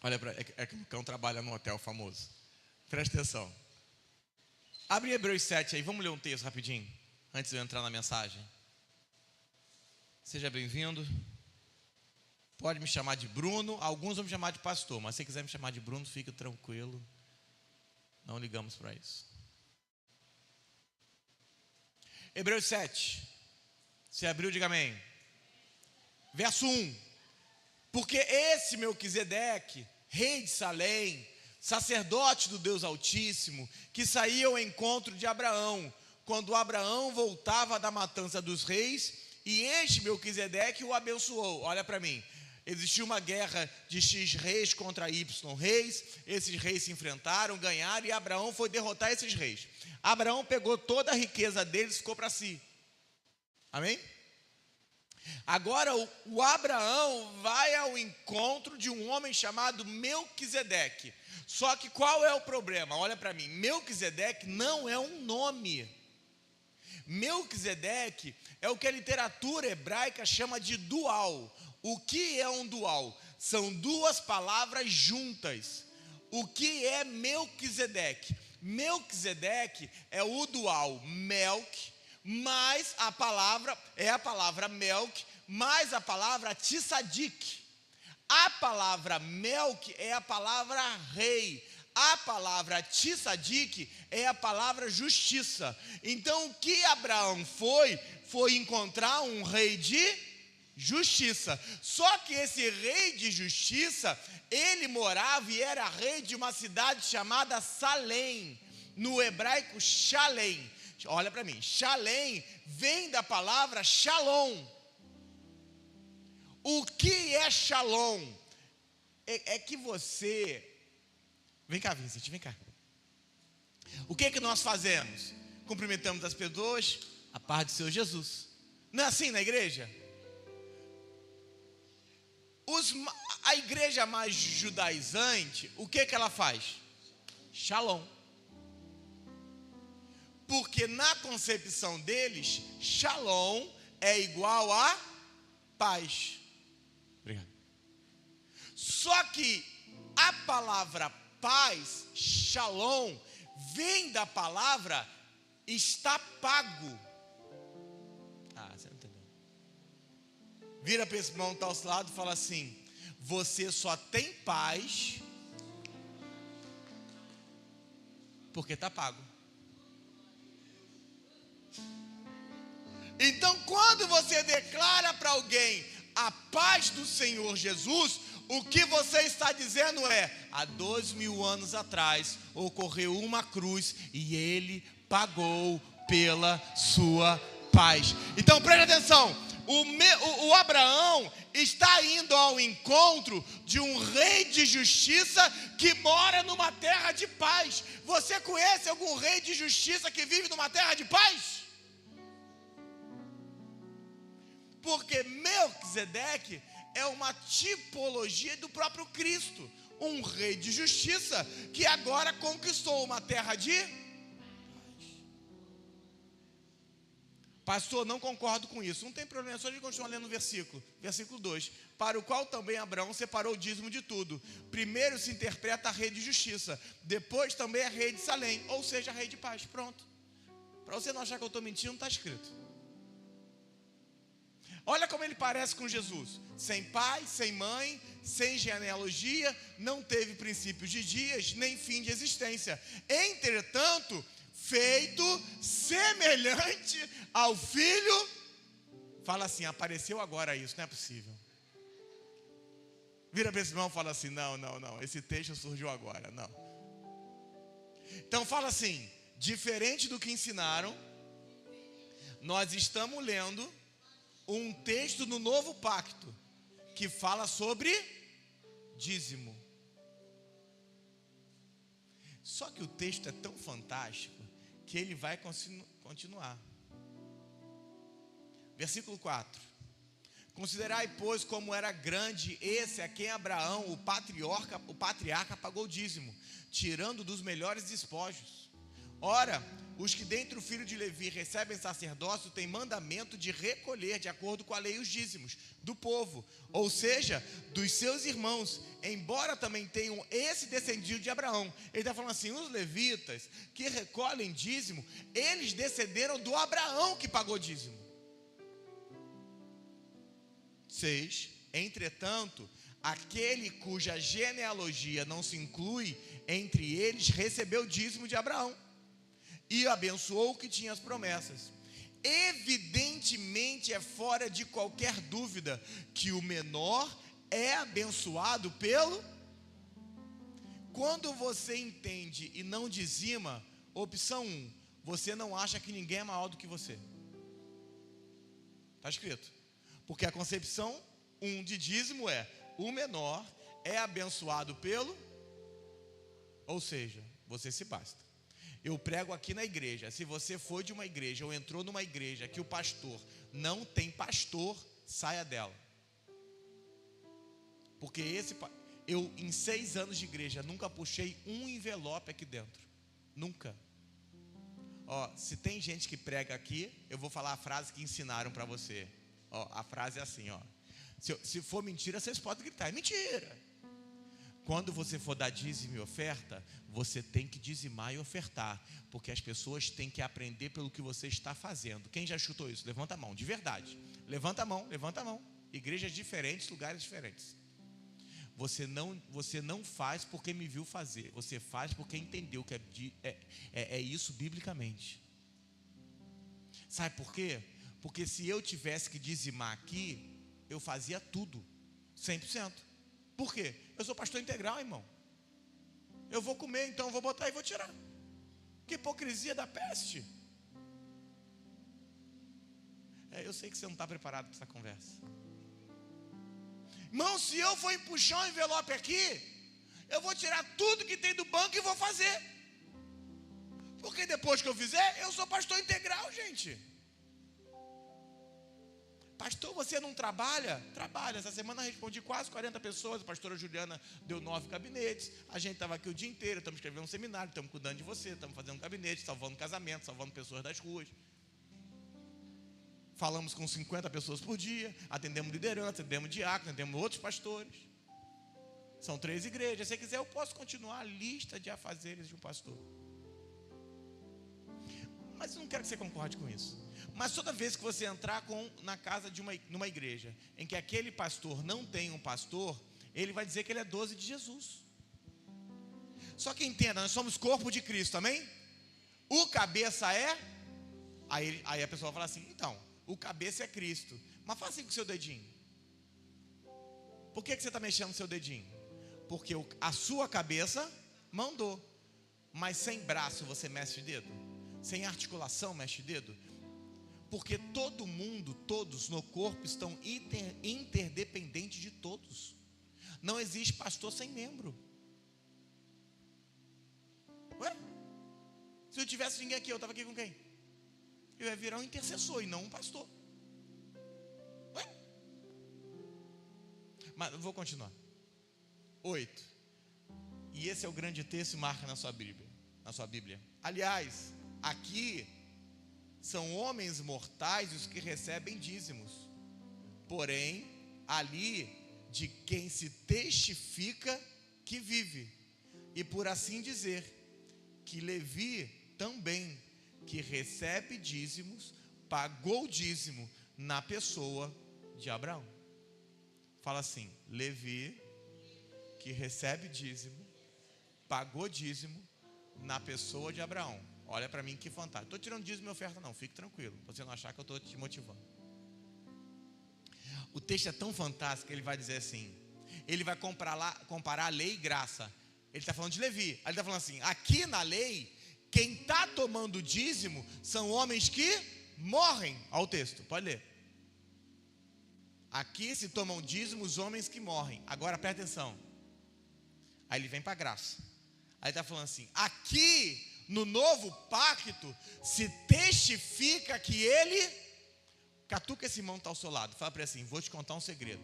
Olha, é que o cão trabalha no hotel famoso. Presta atenção. Abre Hebreus 7 aí, vamos ler um texto rapidinho, antes de eu entrar na mensagem. Seja bem-vindo. Pode me chamar de Bruno, alguns vão me chamar de pastor, mas se quiser me chamar de Bruno, fique tranquilo. Não ligamos para isso. Hebreus 7. Se abriu, diga amém. Verso 1. Porque esse Melquisedeque, rei de Salém, sacerdote do Deus Altíssimo, que saía ao encontro de Abraão, quando Abraão voltava da matança dos reis, e este Melquisedeque o abençoou. Olha para mim. Existiu uma guerra de X reis contra Y reis, esses reis se enfrentaram, ganharam, e Abraão foi derrotar esses reis. Abraão pegou toda a riqueza deles e ficou para si. Amém? Agora o Abraão vai ao encontro de um homem chamado Melquisedeque. Só que qual é o problema? Olha para mim, Melquisedeque não é um nome. Melquisedeque é o que a literatura hebraica chama de dual. O que é um dual? São duas palavras juntas. O que é Melquisedeque? Melquisedeque é o dual Melk, mais a palavra Melk, mais a palavra Tissadik. A palavra Melk é a palavra rei. A palavra Tissadik é a palavra justiça. Então o que Abraão foi encontrar um rei de justiça. Só que esse rei de justiça, ele morava e era rei de uma cidade chamada Salém, no hebraico Shalem. Olha para mim, Shalem vem da palavra Shalom. O que é Shalom? É que você... Vem cá, Vincent, vem cá. O que é que nós fazemos? Cumprimentamos as pessoas, a paz do Senhor Jesus. Não é assim na igreja? A igreja mais judaizante, o que ela faz? Shalom. Porque na concepção deles, Shalom é igual a paz. Obrigado. Só que a palavra paz, Shalom, vem da palavra está pago. Você não entendeu. Vira para esse irmão que está ao seu lado e fala assim: você só tem paz porque está pago. Então, quando você declara para alguém a paz do Senhor Jesus, o que você está dizendo é: há 2000 anos atrás ocorreu uma cruz e Ele pagou pela sua paz. Então preste atenção, o Abraão está indo ao encontro de um rei de justiça que mora numa terra de paz. Você conhece algum rei de justiça que vive numa terra de paz? Porque Melquisedeque é uma tipologia do próprio Cristo, um rei de justiça que agora conquistou uma terra de paz. Pastor, não concordo com isso. Não tem problema, só a gente continua lendo o versículo 2. Para o qual também Abraão separou o dízimo de tudo. Primeiro se interpreta a rei de justiça, depois também a rei de Salém, ou seja, rei de paz. Pronto. Para você não achar que eu estou mentindo, está escrito. Olha como ele parece com Jesus: sem pai, sem mãe, sem genealogia, não teve princípios de dias, nem fim de existência. Entretanto, feito semelhante ao Filho. Fala assim: apareceu agora isso, não é possível. Vira para esse irmão e fala assim: não, esse texto surgiu agora, não. Então fala assim: diferente do que ensinaram, nós estamos lendo um texto no Novo Pacto que fala sobre dízimo. Só que o texto é tão fantástico que ele vai continuar. Versículo 4. Considerai, pois, como era grande esse a quem Abraão, o patriarca pagou dízimo, tirando dos melhores despojos. Ora, os que dentre o filho de Levi recebem sacerdócio têm mandamento de recolher, de acordo com a lei, os dízimos do povo, ou seja, dos seus irmãos, embora também tenham esse descendido de Abraão. Ele está falando assim, os levitas que recolhem dízimo, eles descenderam do Abraão que pagou dízimo. 6. Entretanto, aquele cuja genealogia não se inclui entre eles, recebeu dízimo de Abraão e abençoou o que tinha as promessas. Evidentemente é fora de qualquer dúvida que o menor é abençoado pelo... Quando você entende e não dizima, opção 1, você não acha que ninguém é maior do que você. Está escrito. Porque a concepção 1 de dízimo é: o menor é abençoado pelo... Ou seja, você se basta. Eu prego aqui na igreja. Se você foi de uma igreja ou entrou numa igreja que o pastor não tem pastor, saia dela. Porque eu em 6 anos de igreja nunca puxei um envelope aqui dentro. Nunca. Ó, se tem gente que prega aqui, eu vou falar a frase que ensinaram para você. Ó, a frase é assim, ó. Se for mentira, vocês podem gritar, é mentira. Quando você for dar dízimo e oferta, você tem que dizimar e ofertar, porque as pessoas têm que aprender pelo que você está fazendo. Quem já chutou isso? Levanta a mão, de verdade. Levanta a mão, levanta a mão. Igrejas diferentes, lugares diferentes. Você não faz porque me viu fazer, você faz porque entendeu que é isso biblicamente. Sabe por quê? Porque se eu tivesse que dizimar aqui, eu fazia tudo, 100%. Por quê? Eu sou pastor integral, irmão. Eu vou comer, então eu vou botar e vou tirar. Que hipocrisia da peste. Eu sei que você não está preparado para essa conversa. Irmão, se eu for puxar um envelope aqui, eu vou tirar tudo que tem do banco e vou fazer. Porque depois que eu fizer, eu sou pastor integral, gente. Pastor, você não trabalha? Trabalha. Essa semana eu respondi quase 40 pessoas. A pastora Juliana deu 9 gabinetes. A gente estava aqui o dia inteiro. Estamos escrevendo um seminário, estamos cuidando de você, estamos fazendo um gabinete, salvando casamento, salvando pessoas das ruas. Falamos com 50 pessoas por dia. Atendemos liderança, atendemos diácono, atendemos outros pastores. São 3 igrejas. Se você quiser, eu posso continuar a lista de afazeres de um pastor. Mas eu não quero que você concorde com isso. Mas toda vez que você entrar na casa de numa igreja em que aquele pastor não tem um pastor, ele vai dizer que ele é 12 de Jesus. Só que entenda, nós somos corpo de Cristo, amém? O cabeça é... Aí a pessoa fala assim, então, o cabeça é Cristo. Mas faça assim com o seu dedinho. Por que você está mexendo no seu dedinho? Porque a sua cabeça mandou. Mas sem braço você mexe o dedo? Sem articulação mexe o dedo? Porque todo mundo, todos no corpo estão interdependentes de todos. Não existe pastor sem membro. Ué? Se eu tivesse ninguém aqui, eu estava aqui com quem? Eu ia virar um intercessor e não um pastor. Ué? Mas eu vou continuar. 8. E esse é o grande texto, marca na sua Bíblia. Aliás, aqui são homens mortais os que recebem dízimos. Porém, ali de quem se testifica que vive. E por assim dizer, que Levi também, que recebe dízimos, pagou dízimo na pessoa de Abraão. Fala assim, Levi, que recebe dízimo, pagou dízimo na pessoa de Abraão. Olha para mim que fantástico. Estou tirando dízimo e oferta não, fique tranquilo, para você não achar que eu estou te motivando. O texto é tão fantástico que ele vai dizer assim, ele vai comparar a lei e graça. Ele está falando de Levi, aí ele está falando assim, aqui na lei, quem está tomando dízimo são homens que morrem. Olha o texto, pode ler. Aqui se tomam dízimo os homens que morrem. Agora presta atenção. Aí ele vem para a graça. Aí está falando assim, aqui no novo pacto se testifica que ele... Catuca esse irmão que está ao seu lado. Fala para ele assim, vou te contar um segredo.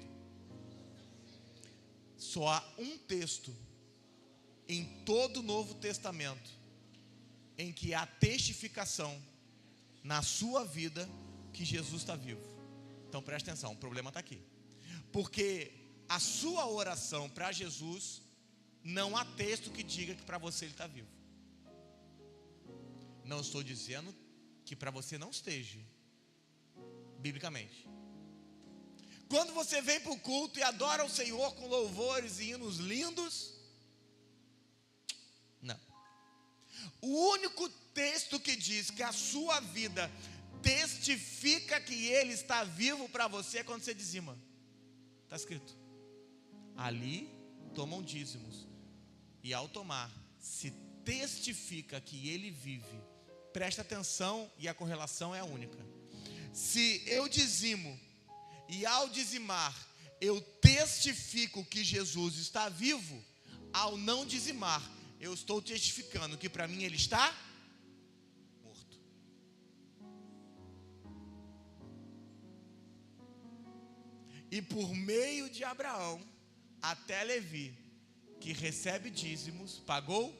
Só há um texto em todo o Novo Testamento em que há testificação na sua vida que Jesus está vivo. Então presta atenção, o problema está aqui. Porque a sua oração para Jesus, não há texto que diga que para você ele está vivo. Não estou dizendo que para você não esteja, biblicamente. Quando você vem para o culto e adora o Senhor com louvores e hinos lindos, não. O único texto que diz que a sua vida testifica que Ele está vivo para você é quando você dizima. Está escrito: ali tomam dízimos, e ao tomar, se testifica que Ele vive. Presta atenção, e a correlação é a única. Se eu dizimo, e ao dizimar, eu testifico que Jesus está vivo, ao não dizimar, eu estou testificando que para mim Ele está morto. E por meio de Abraão, até Levi, que recebe dízimos, pagou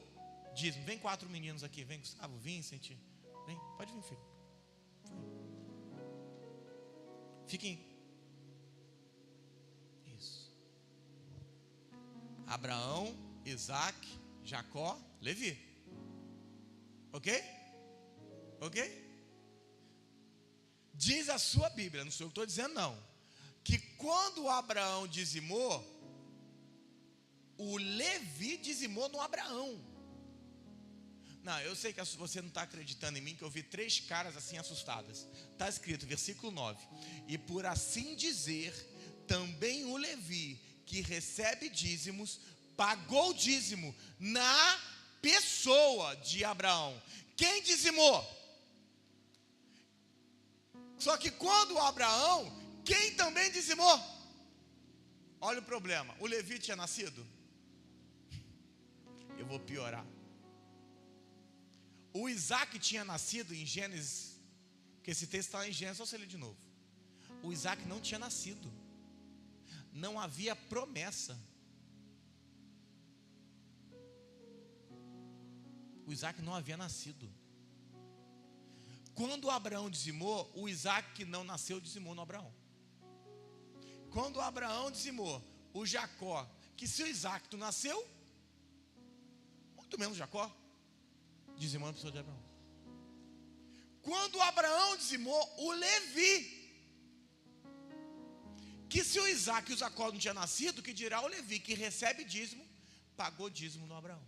dízimo. Vem 4 meninos aqui, vem Gustavo, Vincent, vem, pode vir, filho. Fiquem. Isso. Abraão, Isaac, Jacó, Levi. Ok? Ok? Diz a sua Bíblia, não sou eu que estou dizendo não, que quando Abraão dizimou, o Levi dizimou no Abraão. Não, eu sei que você não está acreditando em mim, que eu vi 3 caras assim assustadas. Está escrito, versículo 9: e por assim dizer, também o Levi, que recebe dízimos, pagou dízimo na pessoa de Abraão. Quem dizimou? Só que quando Abraão, quem também dizimou? Olha o problema, o Levi tinha nascido? Eu vou piorar. O Isaac tinha nascido em Gênesis, porque esse texto está em Gênesis, só se ler de novo. O Isaac não tinha nascido, não havia promessa. O Isaac não havia nascido. Quando Abraão dizimou, o Isaac que não nasceu dizimou no Abraão. Quando Abraão dizimou, o Jacó, que se o Isaac tu nasceu, muito menos Jacó, dizimou a pessoa de Abraão. Quando Abraão dizimou, o Levi, que se o Isaac e o Jacó não tinha nascido, que dirá o Levi, que recebe dízimo, pagou dízimo no Abraão.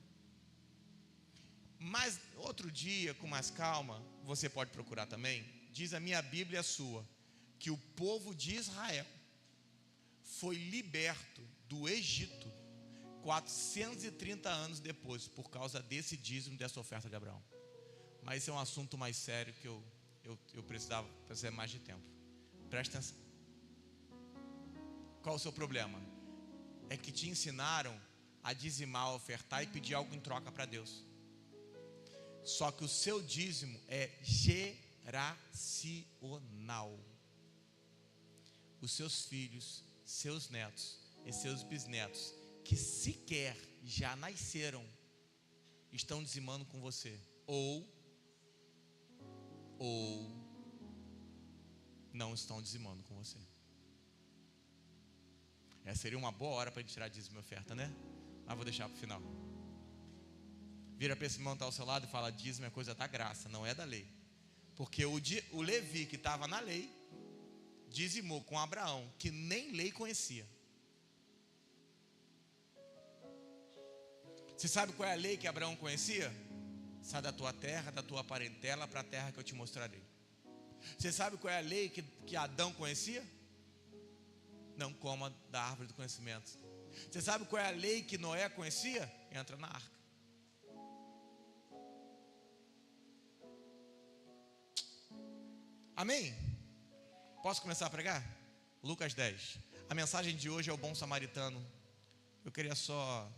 Mas outro dia, com mais calma, você pode procurar também, diz a minha Bíblia, a sua, que o povo de Israel foi liberto do Egito 430 anos depois, por causa desse dízimo, dessa oferta de Abraão. Mas esse é um assunto mais sério que eu precisava mais de tempo. Presta atenção. Qual o seu problema? É que te ensinaram a dizimar, a ofertar e pedir algo em troca para Deus. Só que o seu dízimo é geracional. Os seus filhos, seus netos e seus bisnetos, que sequer já nasceram, estão dizimando com você, ou não estão dizimando com você. Essa seria uma boa hora para a gente tirar dízimo e oferta, né? Mas vou deixar para o final. Vira para esse irmão que está ao seu lado e fala: dízimo é coisa da graça, não é da lei. Porque o Levi, que estava na lei, dizimou com Abraão, que nem lei conhecia. Você sabe qual é a lei que Abraão conhecia? Sai da tua terra, da tua parentela, para a terra que eu te mostrarei. Você sabe qual é a lei que Adão conhecia? Não coma da árvore do conhecimento. Você sabe qual é a lei que Noé conhecia? Entra na arca. Amém? Posso começar a pregar? Lucas 10. A mensagem de hoje é o bom samaritano. Eu queria só...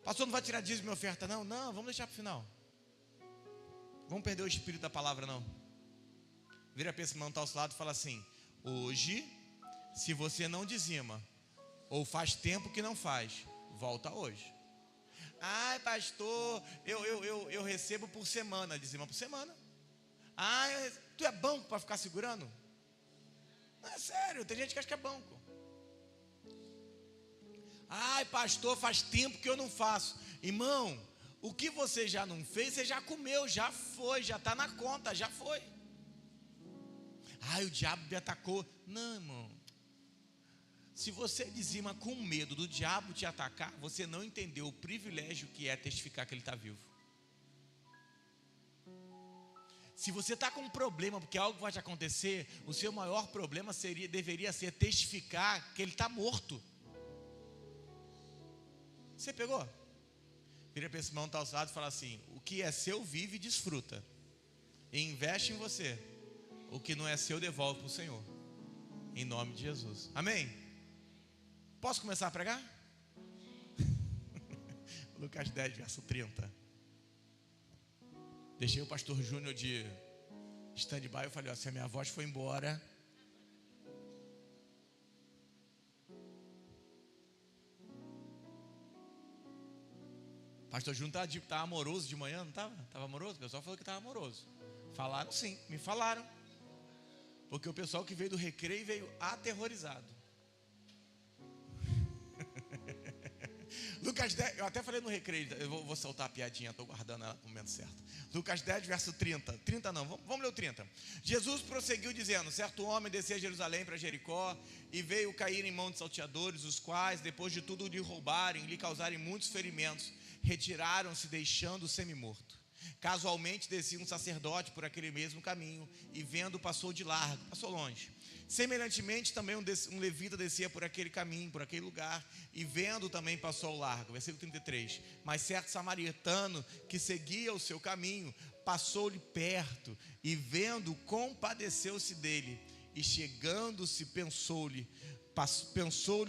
Pastor, não vai tirar dízimo e minha oferta não? Não, vamos deixar para o final. Vamos perder o espírito da palavra não. Vira para esse irmão que está ao seu lado e fala assim: hoje, se você não dizima, ou faz tempo que não faz, volta hoje. Ai, pastor, eu recebo por semana, dizima por semana. Ai, tu é banco para ficar segurando? Não, é sério, tem gente que acha que é banco. Ai, pastor, faz tempo que eu não faço. Irmão, o que você já não fez, você já comeu, já foi, já está na conta, já foi. Ai, o diabo me atacou. Não, irmão. Se você dizima com medo do diabo te atacar, você não entendeu o privilégio que é testificar que ele está vivo. Se você está com um problema, porque algo vai te acontecer, o seu maior problema deveria ser testificar que ele está morto. Você pegou? Vira para esse irmão que está ao seu lado e fala assim: o que é seu, vive e desfruta. E investe em você. O que não é seu, devolve para o Senhor. Em nome de Jesus. Amém? Posso começar a pregar? Lucas 10, verso 30. Deixei o pastor Júnior de stand-by. Eu falei: ó, se a minha voz foi embora, pastor Júnior estava amoroso de manhã, não estava? Estava amoroso? O pessoal falou que estava amoroso. Falaram sim, me falaram. Porque o pessoal que veio do recreio veio aterrorizado. Lucas 10, eu até falei no recreio, eu vou soltar a piadinha, estou guardando ela no momento certo. Lucas 10, verso 30. 30 não, vamos ler o 30. Jesus prosseguiu dizendo: certo homem descia a Jerusalém para Jericó e veio cair em mão de salteadores, os quais, depois de tudo lhe roubarem, lhe causarem muitos ferimentos, retiraram-se deixando-o semi-morto. Casualmente descia um sacerdote por aquele mesmo caminho e vendo passou de largo, passou longe. Semelhantemente também um levita descia por aquele caminho, por aquele lugar, e vendo também passou ao largo. Versículo 33. Mas certo samaritano que seguia o seu caminho passou-lhe perto e vendo compadeceu-se dele, e chegando-se pensou-lhe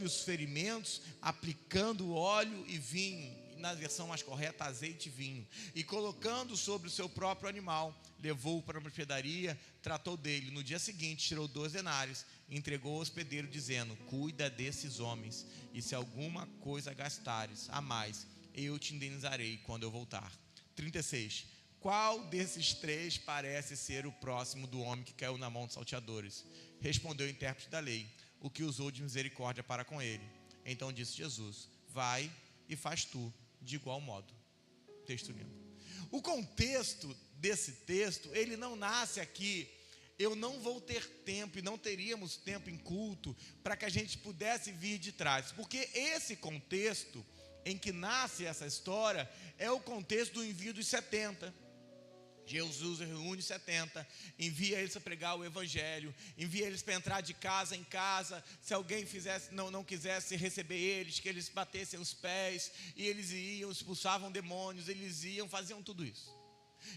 os ferimentos, aplicando óleo e vinho, na versão mais correta, azeite e vinho, e colocando sobre o seu próprio animal, levou-o para uma hospedaria, tratou dele. No dia seguinte tirou 2 denários e entregou ao hospedeiro, dizendo: cuida desses homens, e se alguma coisa gastares a mais, eu te indenizarei quando eu voltar. 36. Qual desses 3 parece ser o próximo do homem que caiu na mão dos salteadores? Respondeu o intérprete da lei: o que usou de misericórdia para com ele. Então disse Jesus: vai e faz tu de igual modo. Texto lindo. O contexto desse texto, ele não nasce aqui: eu não vou ter tempo e não teríamos tempo em culto para que a gente pudesse vir de trás, porque esse contexto em que nasce essa história é o contexto do envio dos 70. Jesus reúne 70, envia eles para pregar o evangelho, envia eles para entrar de casa em casa. Se alguém não quisesse receber eles, que eles batessem os pés, e eles iam, expulsavam demônios, eles iam, faziam tudo isso.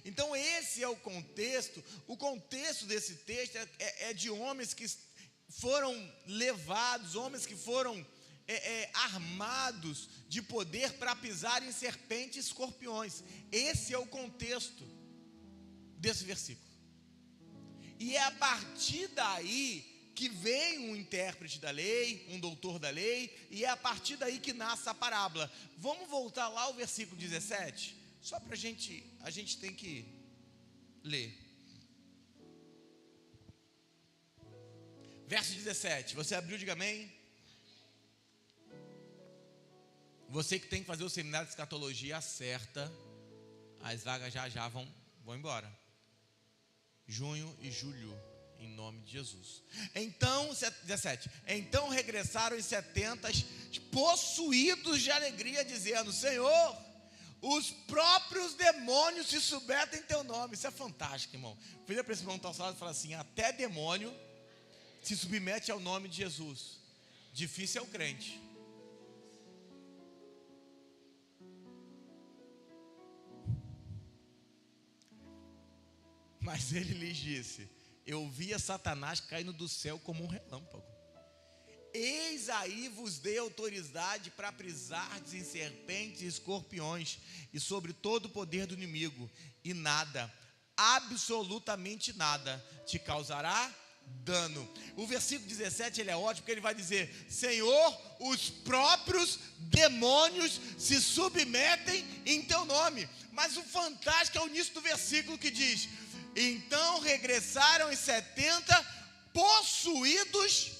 Então esse é o contexto. O contexto desse texto é de homens que foram levados, homens que foram armados de poder para pisar em serpentes e escorpiões. Esse é o contexto desse versículo. E é a partir daí que vem um intérprete da lei, um doutor da lei, e é a partir daí que nasce a parábola. Vamos voltar lá ao versículo 17, só para a gente tem que ler. Verso 17, você abriu, diga amém. Você que tem que fazer o seminário de escatologia, acerta, as vagas já vão embora. Junho e julho, em nome de Jesus. Então, 17. Então regressaram os 70 possuídos de alegria, dizendo: Senhor, os próprios demônios se submetem em teu nome. Isso é fantástico, irmão. Vira para esse irmão que está ao seu lado e fala assim: até demônio se submete ao nome de Jesus. Difícil é o crente. Mas ele lhes disse: eu via Satanás caindo do céu como um relâmpago. Eis aí vos dei autoridade para pisardes em serpentes e escorpiões, e sobre todo o poder do inimigo, e nada, absolutamente nada, te causará dano. O versículo 17 ele é ótimo, porque ele vai dizer: Senhor, os próprios demônios se submetem em teu nome. Mas o fantástico é o início do versículo que diz: então regressaram os 70 possuídos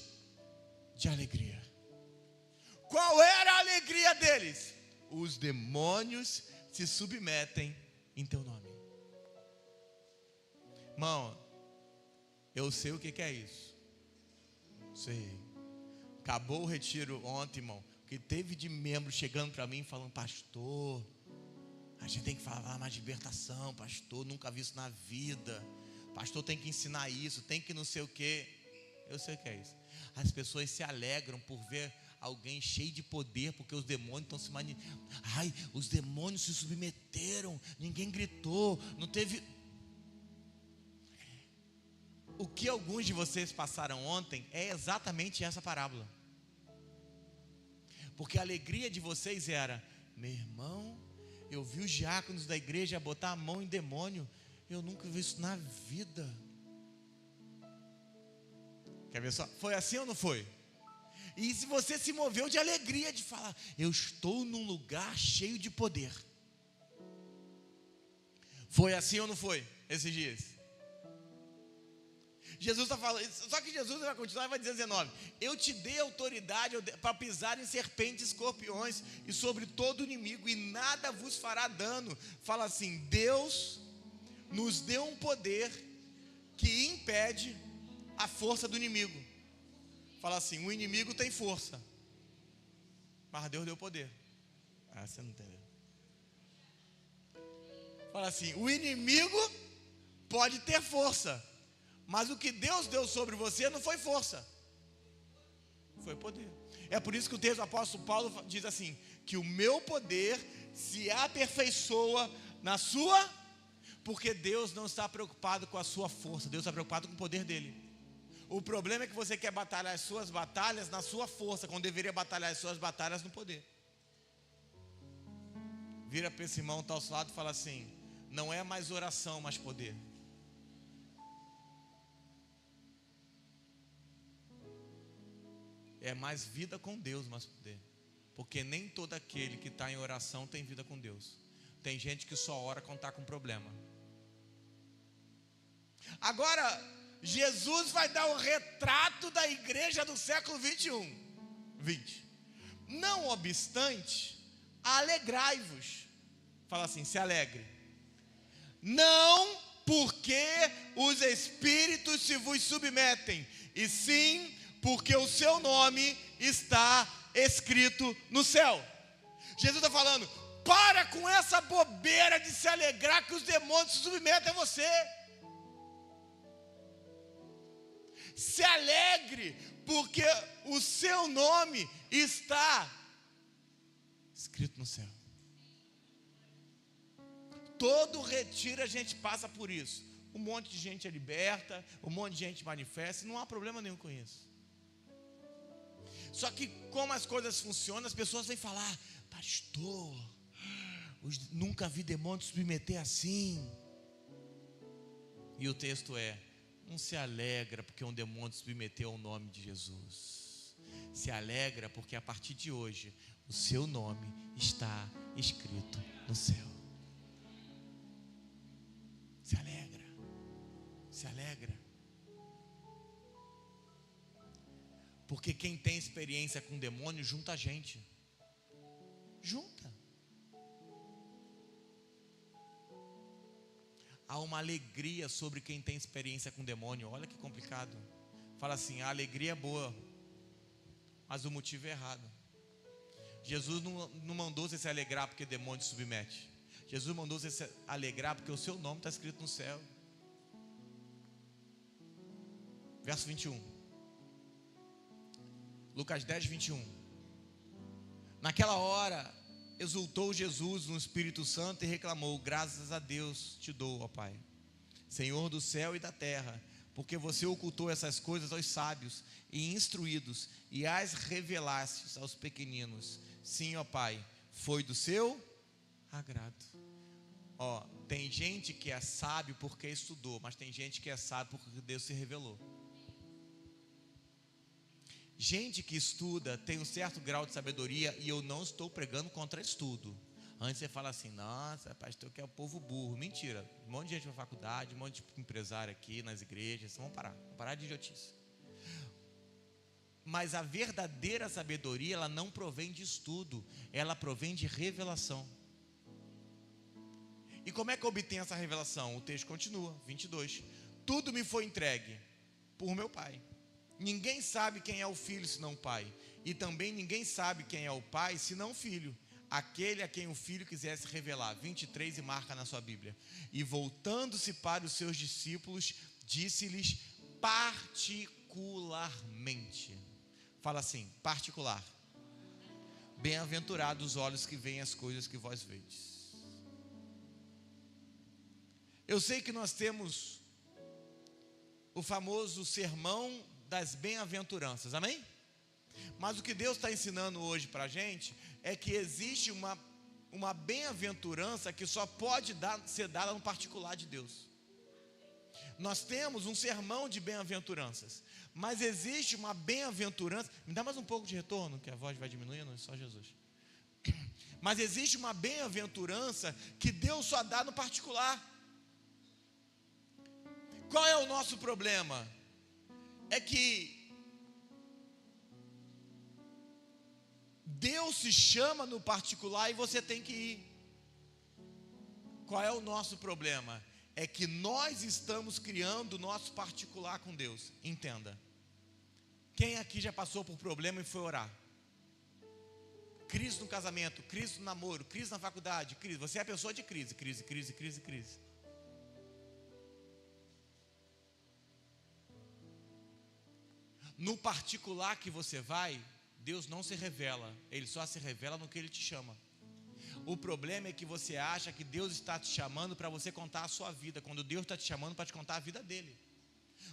de alegria. Qual era a alegria deles? Os demônios se submetem em teu nome. Irmão, eu sei o que é isso. Sei. Acabou o retiro ontem, irmão. Que teve de membro chegando para mim falando: pastor, a gente tem que falar mais de libertação, pastor, nunca vi isso na vida. Pastor, tem que ensinar isso, tem que não sei o que. Eu sei o que é isso. As pessoas se alegram por ver alguém cheio de poder, porque os demônios estão se manifestando. Ai, os demônios se submeteram, ninguém gritou, não teve. O que alguns de vocês passaram ontem é exatamente essa parábola. Porque a alegria de vocês era: meu irmão, eu vi os diáconos da igreja botar a mão em demônio, eu nunca vi isso na vida. Quer ver só? Foi assim ou não foi? E se você se moveu de alegria, de falar: eu estou num lugar cheio de poder. Foi assim ou não foi esses dias? Jesus está falando, só que Jesus vai continuar e vai dizer 19: eu te dei autoridade para pisar em serpentes, escorpiões e sobre todo inimigo, e nada vos fará dano. Fala assim: Deus nos deu um poder que impede a força do inimigo. Fala assim: o inimigo tem força, mas Deus deu poder. Ah, você não entendeu. Fala assim: o inimigo pode ter força, mas o que Deus deu sobre você não foi força, foi poder. É por isso que o texto do apóstolo Paulo diz assim: que o meu poder se aperfeiçoa na sua, porque Deus não está preocupado com a sua força, Deus está preocupado com o poder dele. O problema é que você quer batalhar as suas batalhas na sua força, quando deveria batalhar as suas batalhas no poder. Vira para esse irmão que está ao seu lado e fala assim: não é mais oração, mas poder. É mais vida com Deus, mas poder. Porque nem todo aquele que está em oração tem vida com Deus. Tem gente que só ora quando está com problema. Agora, Jesus vai dar o retrato da igreja do século 20. Não obstante, alegrai-vos. Fala assim: se alegre. Não porque os espíritos se vos submetem, e sim porque o seu nome está escrito no céu. Jesus está falando: para com essa bobeira de se alegrar que os demônios se submetem a você. Se alegre, porque o seu nome está escrito no céu. Todo retiro a gente passa por isso. Um monte de gente é liberta, um monte de gente manifesta, não há problema nenhum com isso. Só que como as coisas funcionam, as pessoas vêm falar: pastor, nunca vi demônio submeter assim. E o texto é: não se alegra porque um demônio submeteu ao nome de Jesus. Se alegra porque a partir de hoje o seu nome está escrito no céu. Se alegra. Se alegra. Porque quem tem experiência com demônio junta a gente. Junta. Há uma alegria sobre quem tem experiência com demônio. Olha que complicado. Fala assim: a alegria é boa, mas o motivo é errado. Jesus não mandou você se alegrar porque demônio te submete. Jesus mandou você se alegrar porque o seu nome está escrito no céu. Verso 21. Lucas 10, 21. Naquela hora exultou Jesus no Espírito Santo e reclamou: graças a Deus te dou, ó Pai, Senhor do céu e da terra, porque você ocultou essas coisas aos sábios e instruídos e as revelastes aos pequeninos. Sim, ó Pai, foi do seu agrado. Ó, tem gente que é sábio porque estudou, mas tem gente que é sábio porque Deus se revelou. Gente que estuda tem um certo grau de sabedoria, e eu não estou pregando contra estudo. Antes você fala assim, nossa, pastor, que é o povo burro. Mentira, um monte de gente na faculdade, um monte de empresário aqui nas igrejas. Vamos parar de idiotice. Mas a verdadeira sabedoria, ela não provém de estudo, ela provém de revelação. E como é que eu obtenho essa revelação? O texto continua, 22. Tudo me foi entregue por meu Pai. Ninguém sabe quem é o Filho senão o Pai. E também ninguém sabe quem é o Pai senão o Filho, aquele a quem o Filho quisesse revelar. 23, e marca na sua Bíblia. E voltando-se para os seus discípulos, disse-lhes particularmente. Fala assim, particular. Bem-aventurados os olhos que veem as coisas que vós vedes. Eu sei que nós temos o famoso sermão das bem-aventuranças, amém? Mas o que Deus está ensinando hoje para a gente é que existe uma bem-aventurança que só pode ser dada no particular de Deus. Nós temos um sermão de bem-aventuranças, mas existe uma bem-aventurança. Me dá mais um pouco de retorno, que a voz vai diminuindo, é só Jesus. Mas existe uma bem-aventurança que Deus só dá no particular. Qual é o nosso problema? É que Deus se chama no particular e você tem que ir. Qual é o nosso problema? É que nós estamos criando o nosso particular com Deus. Entenda. Quem aqui já passou por problema e foi orar? Crise no casamento, crise no namoro, crise na faculdade, crise. Você é a pessoa de crise. No particular que você vai, Deus não se revela, Ele só se revela no que Ele te chama. O problema é que você acha que Deus está te chamando para você contar a sua vida, quando Deus está te chamando para te contar a vida dele.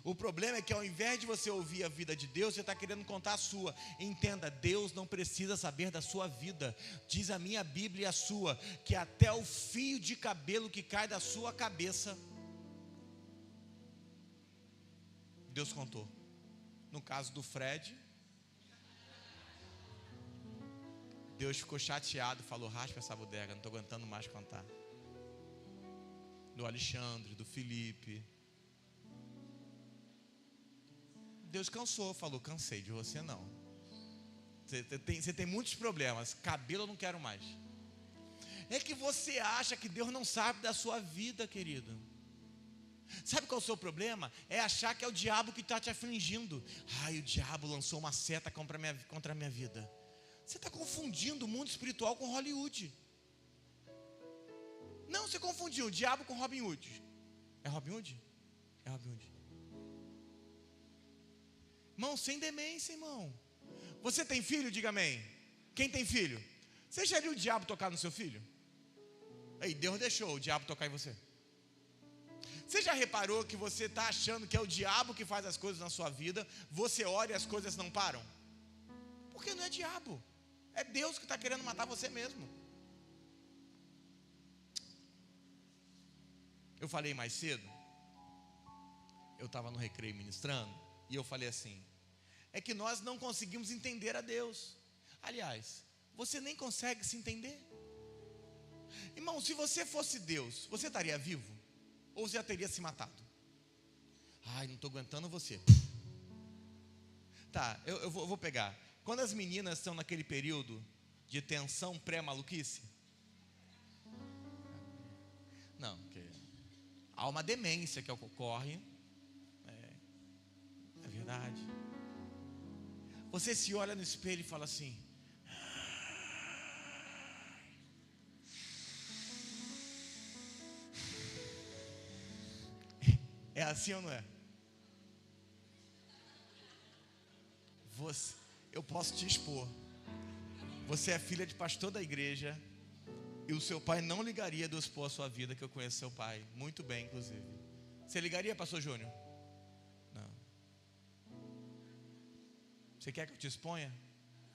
O problema é que ao invés de você ouvir a vida de Deus, você está querendo contar a sua. Entenda, Deus não precisa saber da sua vida. Diz a minha Bíblia e a sua, que até o fio de cabelo que cai da sua cabeça, Deus contou. No caso do Fred, Deus ficou chateado, falou, raspa essa bodega, não estou aguentando mais contar. Do Alexandre, do Felipe. Deus cansou, falou, cansei de você não. Você tem muitos problemas, cabelo eu não quero mais. É que você acha que Deus não sabe da sua vida, querido. Sabe qual é o seu problema? É achar que é o diabo que está te afligindo. Ai, o diabo lançou uma seta contra a minha vida. Você está confundindo o mundo espiritual com Hollywood. Não, você confundiu o diabo com Robin Hood. É Robin Hood? É Robin Hood. Irmão, sem demência, irmão. Você tem filho? Diga amém. Quem tem filho? Você já viu o diabo tocar no seu filho? Aí, Deus deixou o diabo tocar em você. Você já reparou que você está achando que é o diabo que faz as coisas na sua vida? Você ora e as coisas não param? Porque não é diabo. É Deus que está querendo matar você mesmo. Eu falei mais cedo. Eu estava no recreio ministrando. E eu falei assim. É que nós não conseguimos entender a Deus. Aliás, você nem consegue se entender. Irmão, se você fosse Deus, você estaria vivo? Ou você já teria se matado? Ai, não estou aguentando você. Tá, eu vou pegar. Quando as meninas estão naquele período de tensão pré-maluquice, não, porque há uma demência que ocorre. É verdade. Você se olha no espelho e fala assim. É assim ou não é? Eu posso te expor. Você é filha de pastor da igreja e o seu pai não ligaria de expor a sua vida, que eu conheço seu pai muito bem, inclusive. Você ligaria, pastor Júnior? Não. Você quer que eu te exponha?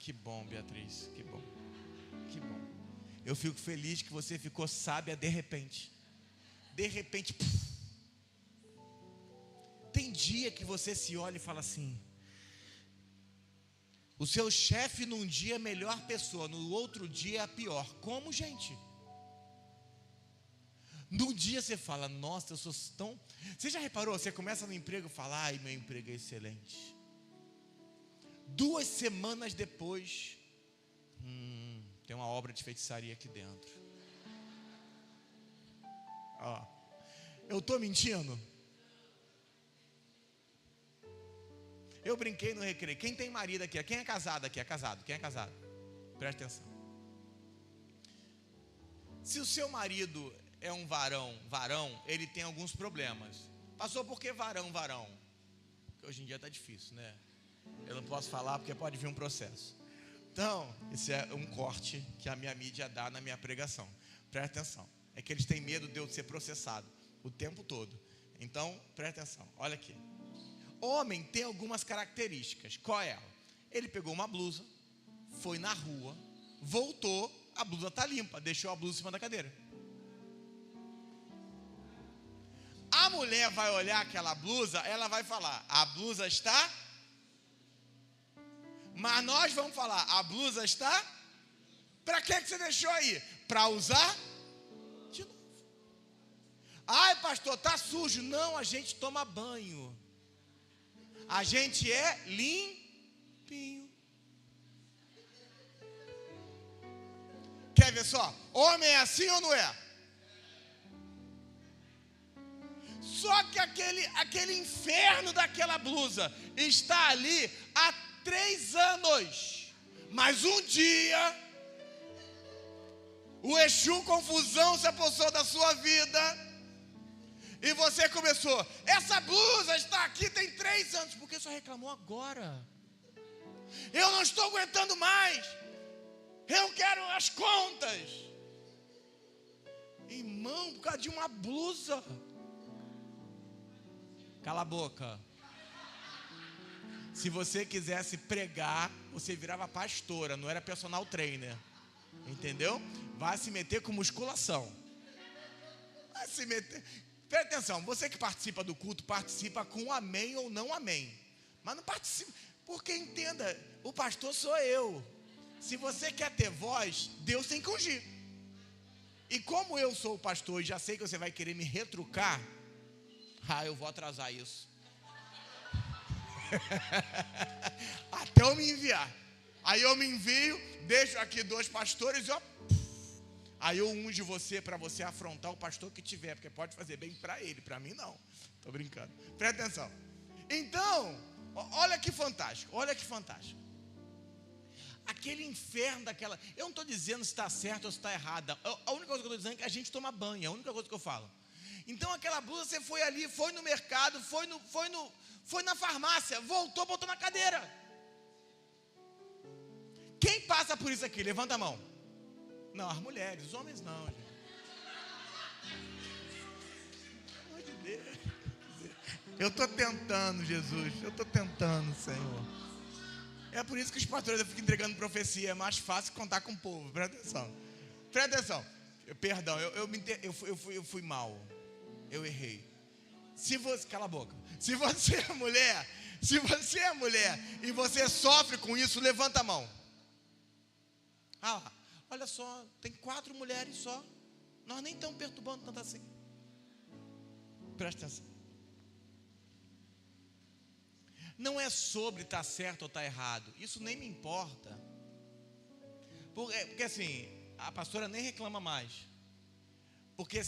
Que bom, Beatriz, que bom. Que bom. Eu fico feliz que você ficou sábia de repente. De repente, tem dia que você se olha e fala assim, O seu chefe num dia é a melhor pessoa, no outro dia é a pior. Como, gente? Num dia você fala, nossa, eu sou tão... Você já reparou? Você começa no emprego e fala, ai, meu emprego é excelente. 2 semanas depois, tem uma obra de feitiçaria aqui dentro. Ó, eu estou mentindo? Eu brinquei no recreio. Quem tem marido aqui? Quem é casado aqui? É casado? Quem é casado? Presta atenção. Se o seu marido é um varão, ele tem alguns problemas. Passou por que varão? Porque hoje em dia está difícil, né? Eu não posso falar porque pode vir um processo. Então, esse é um corte que a minha mídia dá na minha pregação. Presta atenção. É que eles têm medo de eu ser processado o tempo todo. Então, presta atenção. Olha aqui. Homem tem algumas características. Qual é ela? Ele pegou uma blusa, foi na rua, voltou, a blusa está limpa, deixou a blusa em cima da cadeira. A mulher vai olhar aquela blusa, ela vai falar, a blusa está... Mas nós vamos falar, a blusa está... Para que você deixou aí? Para usar de novo. Ai, pastor, está sujo. Não, a gente toma banho. A gente é limpinho. Quer ver só? Homem é assim ou não é? Só que aquele inferno daquela blusa está ali há 3 anos. Mas um dia, o Exu Confusão se apossou da sua vida. E você começou, essa blusa está aqui tem 3 anos. Por que só reclamou agora? Eu não estou aguentando mais. Eu quero as contas. Irmão, por causa de uma blusa. Cala a boca. Se você quisesse pregar, você virava pastora, não era personal trainer. Entendeu? Vai se meter com musculação. Vai se meter... Presta atenção, você que participa do culto, participa com amém ou não amém. Mas não participa, porque entenda, o pastor sou eu. Se você quer ter voz, Deus tem que ungir. E como eu sou o pastor e já sei que você vai querer me retrucar, eu vou atrasar isso. Até eu me enviar. Aí eu me envio, deixo aqui 2 pastores e aí eu unjo você para você afrontar o pastor que tiver, porque pode fazer bem para ele, para mim não. Estou brincando. Presta atenção. Então, olha que fantástico, olha que fantástico. Aquele inferno daquela... Eu não estou dizendo se está certo ou se está errada. A única coisa que eu estou dizendo é que a gente toma banho, é a única coisa que eu falo. Então aquela blusa, você foi ali, foi no mercado, foi na farmácia, voltou, botou na cadeira. Quem passa por isso aqui? Levanta a mão. Não, as mulheres, os homens não, gente. Pelo amor de Deus. Eu estou tentando, Jesus. Eu estou tentando, Senhor. É por isso que os pastores ficam entregando profecia. É mais fácil contar com o povo. Presta atenção. Presta atenção. Perdão, eu fui mal. Eu errei. Se você... Cala a boca. Se você é mulher e você sofre com isso, levanta a mão. Olha só, tem 4 mulheres só. Nós nem estamos perturbando tanto assim. Presta atenção. Não é sobre estar certo ou estar errado. Isso nem me importa. Porque assim, a pastora nem reclama mais. Porque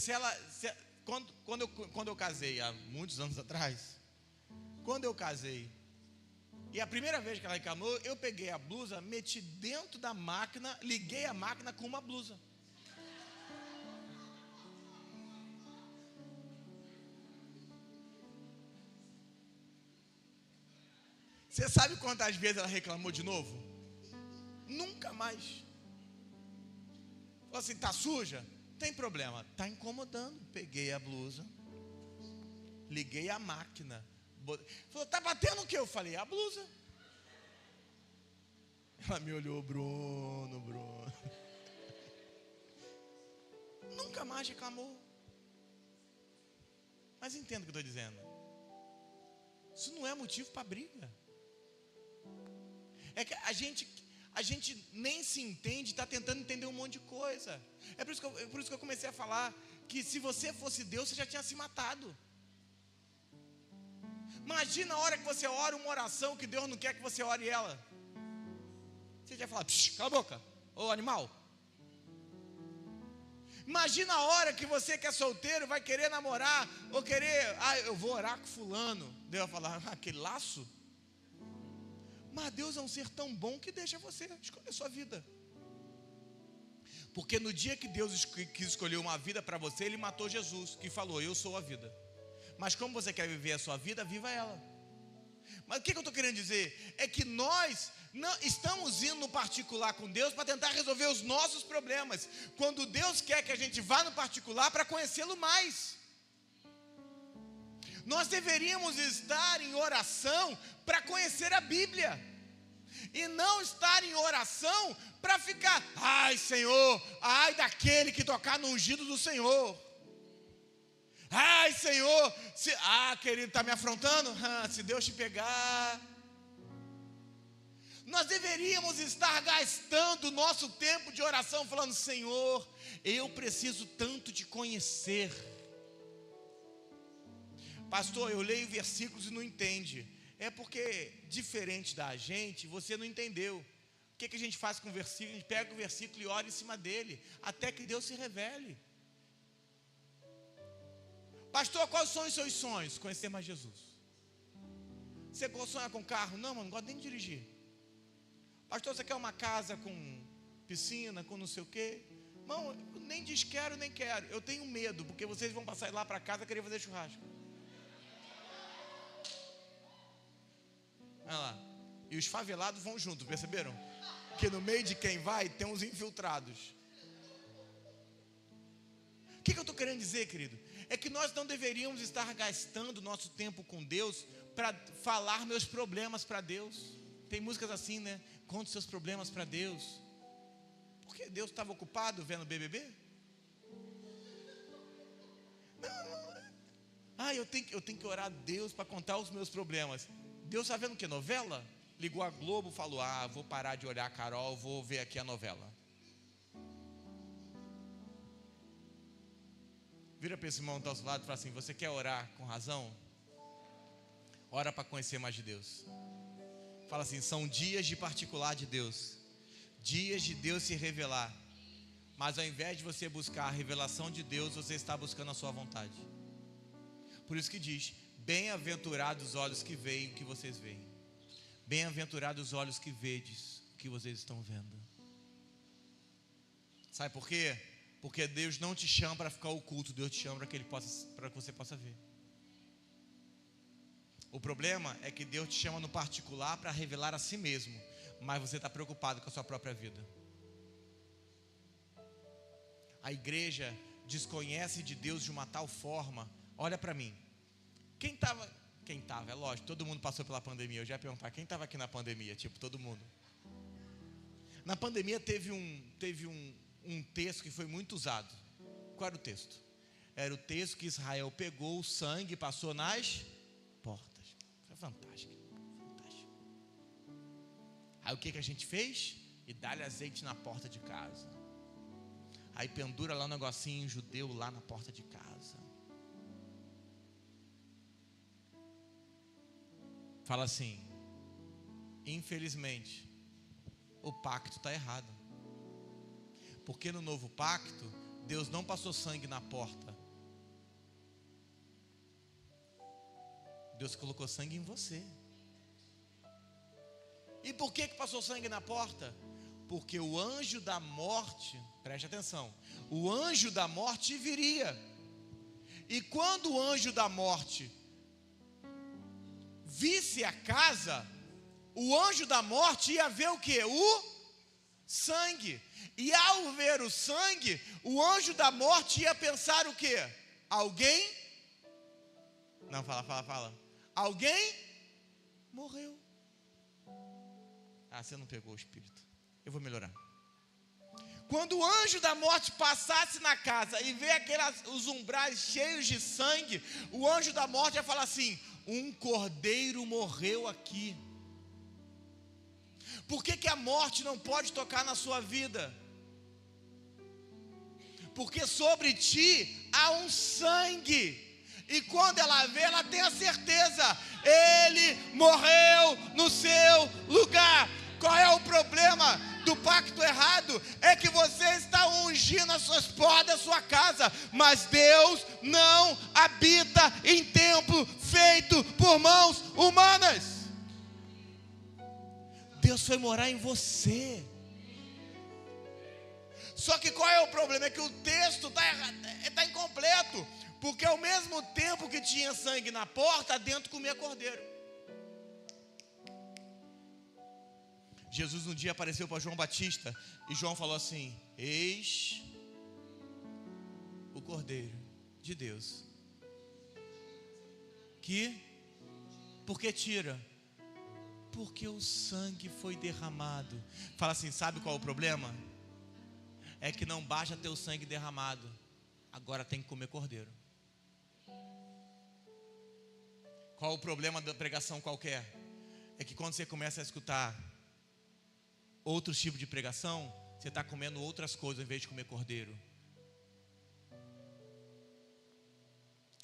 quando eu casei, há muitos anos atrás, quando eu casei, e a primeira vez que ela reclamou, eu peguei a blusa, meti dentro da máquina, liguei a máquina com uma blusa. Você sabe quantas vezes ela reclamou de novo? Nunca mais. Falou assim, tá suja? Tem problema. Tá incomodando. Peguei a blusa, liguei a máquina. Falou, tá batendo o quê? Eu falei, a blusa. Ela me olhou, Bruno. Nunca mais reclamou. Mas entenda o que eu estou dizendo. Isso não é motivo para briga. É que a gente nem se entende, está tentando entender um monte de coisa. É por isso que eu comecei a falar que se você fosse Deus, você já tinha se matado. Imagina a hora que você ora uma oração que Deus não quer que você ore ela. Você já fala, cala a boca, ô animal. Imagina a hora que você que é solteiro vai querer namorar, ou querer, eu vou orar com fulano. Deus vai falar, aquele laço? Mas Deus é um ser tão bom que deixa você escolher sua vida. Porque no dia que Deus quis escolher uma vida para você, Ele matou Jesus, que falou, eu sou a vida. Mas como você quer viver a sua vida, viva ela. Mas o que eu estou querendo dizer? É que nós não estamos indo no particular com Deus para tentar resolver os nossos problemas, quando Deus quer que a gente vá no particular para conhecê-lo mais. Nós deveríamos estar em oração para conhecer a Bíblia, e não estar em oração para ficar, ai Senhor, ai daquele que tocar no ungido do Senhor. Ai Senhor, querido, está me afrontando? Se Deus te pegar. Nós deveríamos estar gastando o nosso tempo de oração falando, Senhor, eu preciso tanto te conhecer. Pastor, eu leio versículos e não entende. É porque, diferente da gente, você não entendeu. O que a gente faz com o versículo? A gente pega o versículo e ora em cima dele, até que Deus se revele. Pastor, quais são os seus sonhos? Conhecer mais Jesus. Você sonha com carro? Não, mano, não gosto nem de dirigir. Pastor, você quer uma casa com piscina, com não sei o quê? Não, nem diz quero, nem quero. Eu tenho medo, porque vocês vão passar lá para casa e querer fazer churrasco. Olha lá. E os favelados vão junto, perceberam? Que no meio de quem vai, tem uns infiltrados. O que eu estou querendo dizer, querido? É que nós não deveríamos estar gastando nosso tempo com Deus para falar meus problemas para Deus. Tem músicas assim, né? Conte seus problemas para Deus. Porque Deus estava ocupado vendo BBB? Não. Eu tenho que orar a Deus para contar os meus problemas. Deus está vendo o que? Novela? Ligou a Globo, falou, vou parar de olhar a Carol, vou ver aqui a novela. Vira para esse irmão do nosso lado e fala assim, você quer orar com razão? Ora para conhecer mais de Deus. Fala assim, são dias de particular de Deus. Dias de Deus se revelar. Mas ao invés de você buscar a revelação de Deus, você está buscando a sua vontade. Por isso que diz, bem-aventurados os olhos que veem o que vocês veem. Bem-aventurados os olhos que vedes o que vocês estão vendo. Sabe por quê? Porque Deus não te chama para ficar oculto, Deus te chama para que você possa ver. O problema é que Deus te chama no particular para revelar a si mesmo, mas você está preocupado com a sua própria vida. A igreja desconhece de Deus de uma tal forma. Olha para mim. Quem estava, é lógico, todo mundo passou pela pandemia. Eu já ia perguntar, quem estava aqui na pandemia? Tipo, todo mundo. Na pandemia teve um texto que foi muito usado. Qual era o texto? Era o texto que Israel pegou o sangue e passou nas portas. Foi fantástico, fantástico. Aí o que a gente fez? E dá-lhe azeite na porta de casa. Aí pendura lá um negocinho judeu lá na porta de casa. Fala assim, infelizmente, o pacto está errado. Porque no novo pacto, Deus não passou sangue na porta. Deus colocou sangue em você. E por que passou sangue na porta? Porque o anjo da morte, preste atenção, o anjo da morte viria. E quando o anjo da morte visse a casa, o anjo da morte ia ver o que? O sangue. E ao ver o sangue, o anjo da morte ia pensar o que? Alguém? Não, fala. Alguém morreu. Você não pegou o espírito. Eu vou melhorar. Quando o anjo da morte passasse na casa e ver os umbrais cheios de sangue, o anjo da morte ia falar assim: um cordeiro morreu aqui. Por que a morte não pode tocar na sua vida? Porque sobre ti há um sangue. E quando ela vê, ela tem a certeza: ele morreu no seu lugar. Qual é o problema do pacto errado? É que você está ungindo as suas portas da sua casa, mas Deus não habita em templo feito por mãos humanas. Deus foi morar em você. Só que qual é o problema? É que o texto está incompleto. Porque ao mesmo tempo que tinha sangue na porta, dentro comia cordeiro. Jesus um dia apareceu para João Batista e João falou assim: eis o Cordeiro de Deus, que, por que tira? Porque o sangue foi derramado. Fala assim, sabe qual é o problema? É que não basta ter o sangue derramado, agora tem que comer cordeiro. Qual o problema da pregação qualquer? É que quando você começa a escutar outros tipos de pregação, você está comendo outras coisas em vez de comer cordeiro.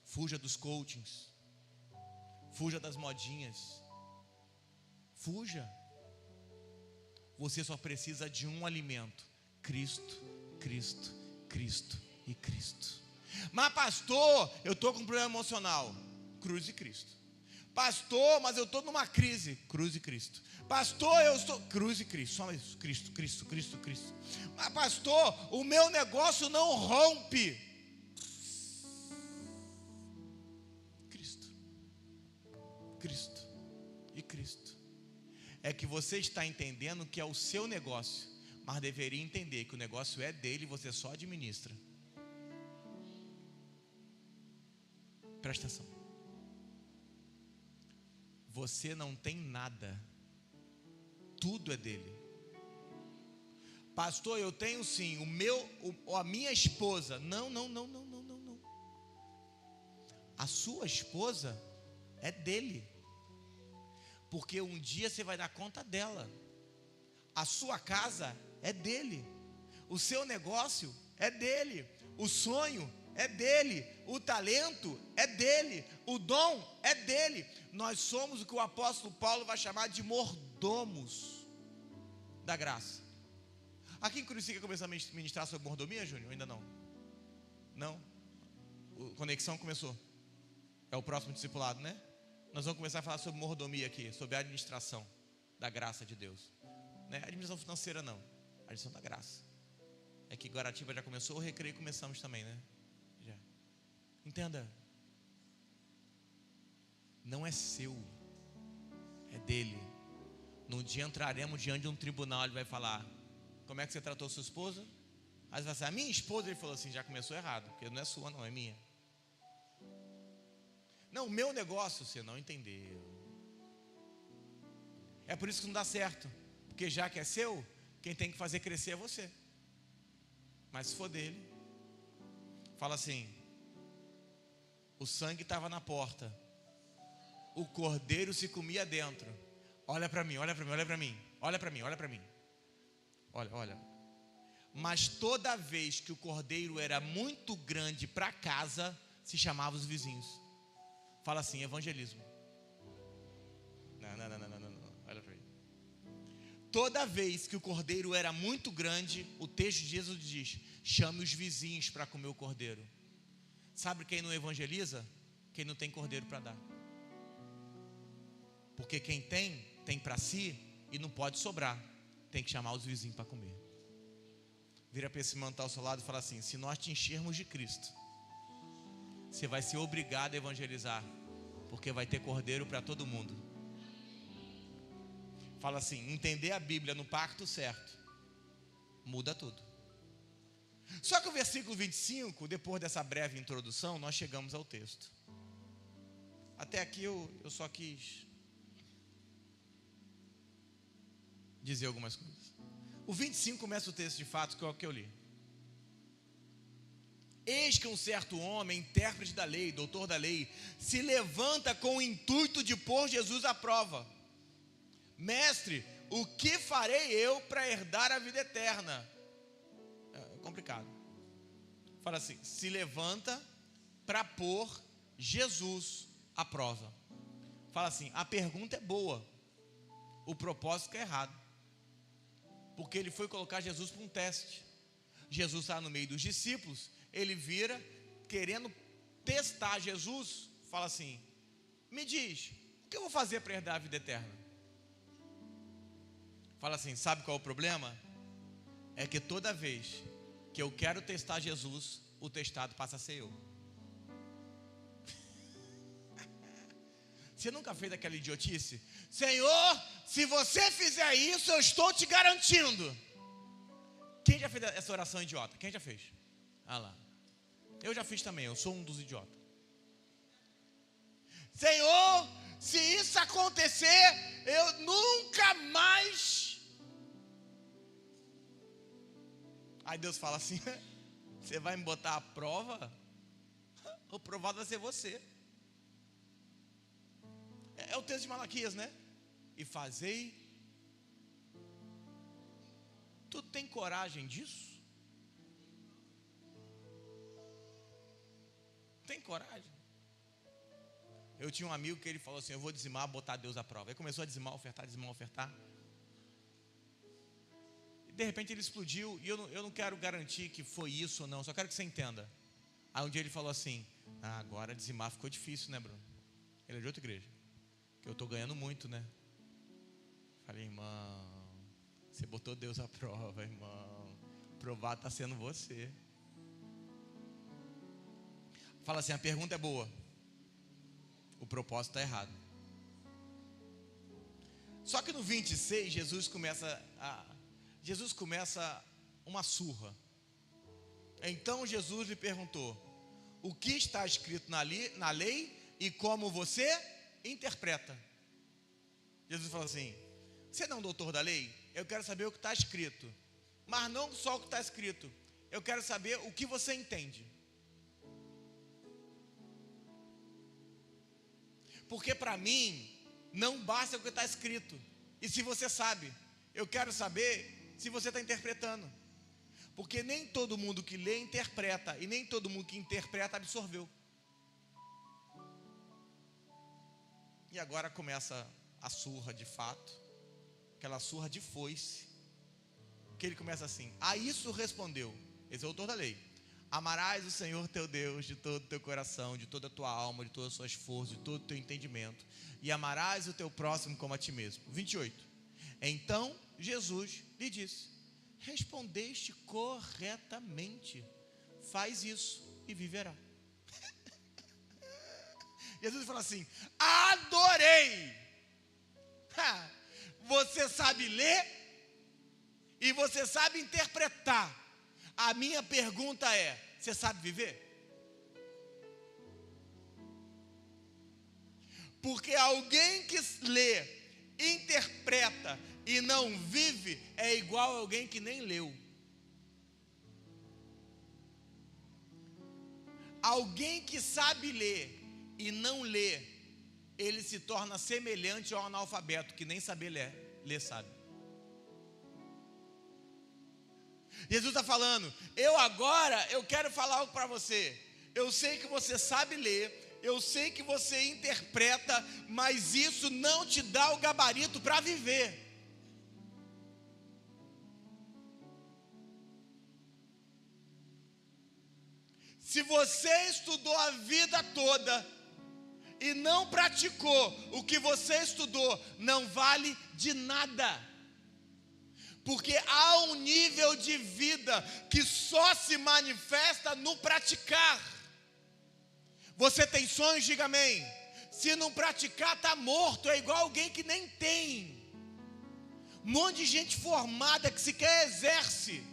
Fuja dos coachings. Fuja das modinhas. Fuja. Você só precisa de um alimento: Cristo, Cristo, Cristo e Cristo. Mas pastor, eu estou com um problema emocional. Cruz e Cristo. Pastor, mas eu estou numa crise. Cruz e Cristo. Pastor, eu estou... Cruz e Cristo. Só isso. Cristo, Cristo, Cristo, Cristo. Mas pastor, o meu negócio não rompe. Cristo. Cristo e Cristo. É que você está entendendo que é o seu negócio, mas deveria entender que o negócio é dele e você só administra. Presta atenção. Você não tem nada, tudo é dele. Pastor, eu tenho sim, a minha esposa. Não. A sua esposa é dele, porque um dia você vai dar conta dela. A sua casa é dele, o seu negócio é dele, o sonho é dele, o talento é dele, o dom é dele. Nós somos o que o apóstolo Paulo vai chamar de mordomos da graça. Aqui em Curicica começou a ministrar sobre mordomia, Júnior? Ainda não? Não? Conexão começou. É o próximo discipulado, né? Nós vamos começar a falar sobre mordomia aqui, sobre a administração da graça de Deus. Não é administração financeira não, a administração da graça. É que Guaratiba já começou, o Recreio começamos também, né? Já. Entenda. Não é seu, é dele. Num dia entraremos diante de um tribunal, ele vai falar: como é que você tratou sua esposa? Aí você vai dizer: a minha esposa. Ele falou assim: já começou errado, porque não é sua não, é minha. Não, o meu negócio você não entendeu. É por isso que não dá certo, porque já que é seu, quem tem que fazer crescer é você. Mas se for dele, fala assim: o sangue estava na porta, o cordeiro se comia dentro. Olha para mim, olha para mim, olha para mim, olha para mim, olha para mim. Olha. Mas toda vez que o cordeiro era muito grande para casa, se chamava os vizinhos. Fala assim: evangelismo. Não. Olha para mim. Toda vez que o cordeiro era muito grande, o texto de Jesus diz: chame os vizinhos para comer o cordeiro. Sabe quem não evangeliza? Quem não tem cordeiro para dar. Porque quem tem para si e não pode sobrar. Tem que chamar os vizinhos para comer. Vira para esse irmão que está ao seu lado e fala assim: se nós te enchermos de Cristo, você vai ser obrigado a evangelizar, porque vai ter cordeiro para todo mundo. Fala assim: entender a Bíblia no pacto certo muda tudo. Só que o versículo 25, depois dessa breve introdução, nós chegamos ao texto. Até aqui eu só quis dizer algumas coisas. O 25 começa o texto de fato, que é o que eu li. Eis que um certo homem, intérprete da lei, doutor da lei, se levanta com o intuito de pôr Jesus à prova. Mestre, o que farei eu para herdar a vida eterna? É complicado. Fala assim, se levanta para pôr Jesus à prova. Fala assim, a pergunta é boa, o propósito é errado. Porque ele foi colocar Jesus para um teste. Jesus está no meio dos discípulos, ele vira, querendo testar Jesus, fala assim, me diz, o que eu vou fazer para herdar a vida eterna? Fala assim, sabe qual é o problema? É que toda vez que eu quero testar Jesus, o testado passa a ser eu. Você nunca fez aquela idiotice? Senhor, se você fizer isso, eu estou te garantindo. Quem já fez essa oração idiota? Quem já fez? Ah lá. Eu já fiz também, eu sou um dos idiotas. Senhor, se isso acontecer, eu nunca mais. Aí Deus fala assim, você vai me botar à prova? O provado vai ser você. É o texto de Malaquias, né? E fazei. Tu tem coragem disso? Tem coragem? Eu tinha um amigo que ele falou assim, eu vou dizimar, botar Deus à prova. Aí começou a dizimar, ofertar. E de repente ele explodiu. E eu não quero garantir que foi isso ou não, só quero que você entenda. Aí um dia ele falou assim, agora dizimar ficou difícil, né, Bruno? Ele é de outra igreja. Que eu estou ganhando muito, né? Falei, irmão, você botou Deus à prova, irmão. Provado está sendo você. Fala assim, a pergunta é boa, o propósito está errado. Só que no 26, Jesus começa uma surra. Então Jesus lhe perguntou, o que está escrito na lei e como você interpreta? Jesus falou assim, você não é um doutor da lei? Eu quero saber o que está escrito. Mas não só o que está escrito, eu quero saber o que você entende. Porque para mim, não basta o que está escrito. E se você sabe, eu quero saber se você está interpretando. Porque nem todo mundo que lê interpreta, e nem todo mundo que interpreta absorveu. E agora começa a surra de fato, aquela surra de foice, que ele começa assim, a isso respondeu, esse é o autor da lei, amarás o Senhor teu Deus de todo o teu coração, de toda a tua alma, de todas as suas forças, de todo o teu entendimento, e amarás o teu próximo como a ti mesmo. 28, então Jesus lhe disse, respondeste corretamente, faz isso e viverá. Jesus fala assim, adorei. Você sabe ler e você sabe interpretar. A minha pergunta é, você sabe viver? Porque alguém que lê, interpreta e não vive é igual a alguém que nem leu. Alguém que sabe ler e não lê, ele se torna semelhante ao analfabeto que nem saber ler sabe. Jesus está falando, eu quero falar algo para você. Eu sei que você sabe ler, eu sei que você interpreta, mas isso não te dá o gabarito para viver. Se você estudou a vida toda e não praticou o que você estudou, não vale de nada. Porque há um nível de vida que só se manifesta no praticar. Você tem sonhos? Diga amém. Se não praticar, está morto, é igual alguém que nem tem. Um monte de gente formada que sequer exerce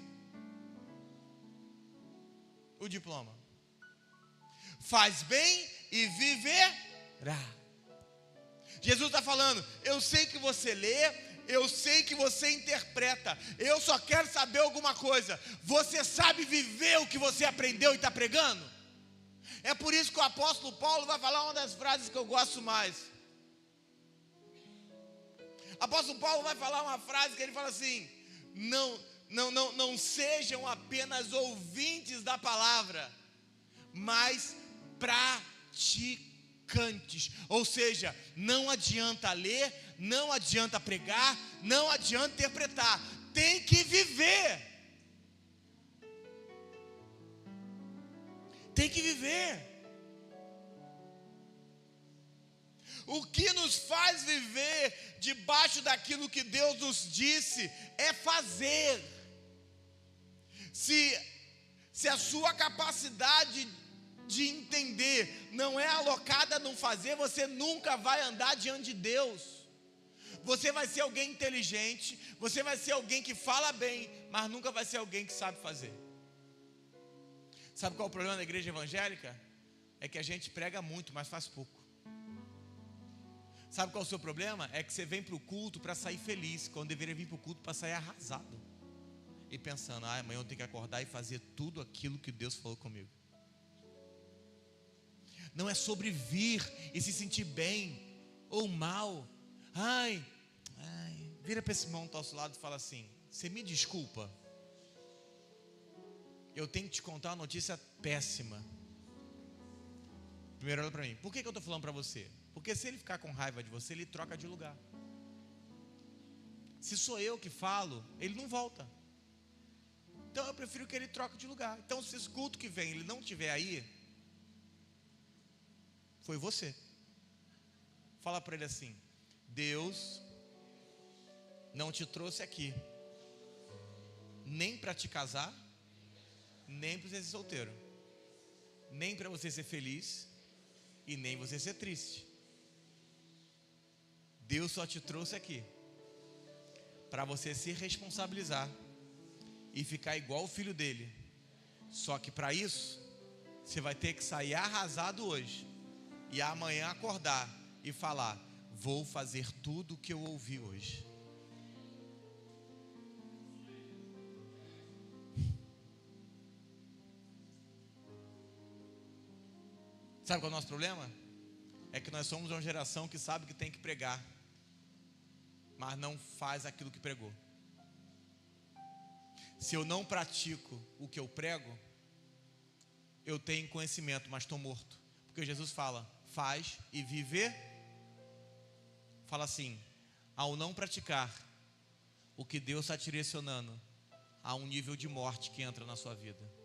o diploma. Faz bem e viverá. Jesus está falando, eu sei que você lê, eu sei que você interpreta, eu só quero saber alguma coisa, você sabe viver o que você aprendeu e está pregando? É por isso que o apóstolo Paulo vai falar uma das frases que eu gosto mais. Apóstolo Paulo vai falar uma frase que ele fala assim: não sejam apenas ouvintes da palavra, mas praticantes. Ou seja, não adianta ler, não adianta pregar, não adianta interpretar, tem que viver. Tem que viver. O que nos faz viver debaixo daquilo que Deus nos disse é fazer. Se a sua capacidade de entender não é alocada no fazer, você nunca vai andar diante de Deus. Você vai ser alguém inteligente, você vai ser alguém que fala bem, mas nunca vai ser alguém que sabe fazer. Sabe qual é o problema da igreja evangélica? É que a gente prega muito, mas faz pouco. Sabe qual é o seu problema? É que você vem para o culto para sair feliz, quando deveria vir para o culto para sair arrasado. E pensando, amanhã eu tenho que acordar e fazer tudo aquilo que Deus falou comigo. Não é sobre vir e se sentir bem ou mal. Vira para esse irmão do nosso lado e fala assim: você me desculpa, eu tenho que te contar uma notícia péssima. Primeiro olha para mim, por que eu estou falando para você? Porque se ele ficar com raiva de você, ele troca de lugar. Se sou eu que falo, ele não volta. Então eu prefiro que ele troque de lugar. Então se esse culto que vem ele não estiver aí, foi você. Fala para ele assim: Deus não te trouxe aqui nem para te casar, nem para você ser solteiro, nem para você ser feliz e nem você ser triste. Deus só te trouxe aqui para você se responsabilizar e ficar igual o filho dele. Só que para isso você vai ter que sair arrasado hoje e amanhã acordar e falar: vou fazer tudo o que eu ouvi hoje. Sabe qual é o nosso problema? É que nós somos uma geração que sabe que tem que pregar, mas não faz aquilo que pregou. Se eu não pratico o que eu prego, eu tenho conhecimento, mas estou morto. Porque Jesus fala: faz e viver. Fala assim: ao não praticar o que Deus está direcionando, há um nível de morte que entra na sua vida.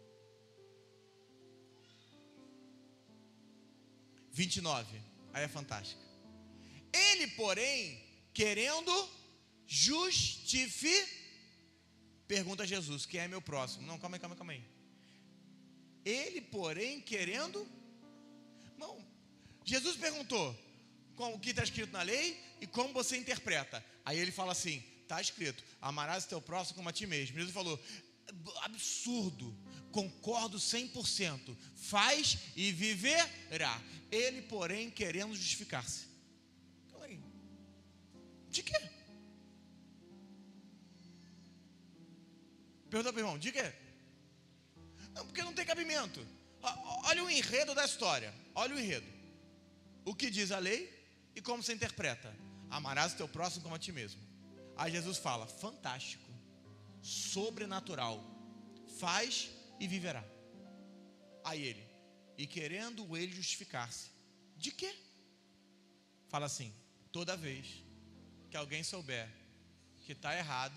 29, aí é fantástica. Ele, porém, querendo justificar, pergunta a Jesus: quem é meu próximo? Não, calma aí. Ele, porém, querendo, não. Jesus perguntou o que está escrito na lei e como você interpreta. Aí ele fala assim: está escrito, amarás o teu próximo como a ti mesmo. Jesus falou: absurdo, concordo 100%, faz e viverá. Ele, porém, querendo justificar-se. De quê? Pergunta para o irmão: de quê? Não, porque não tem cabimento. Olha o enredo da história. Olha o enredo. O que diz a lei e como você interpreta: amarás o teu próximo como a ti mesmo. Aí Jesus fala: fantástico, sobrenatural, faz e viverá. Aí ele: e querendo ele justificar-se, de quê? Fala assim: toda vez que alguém souber que está errado,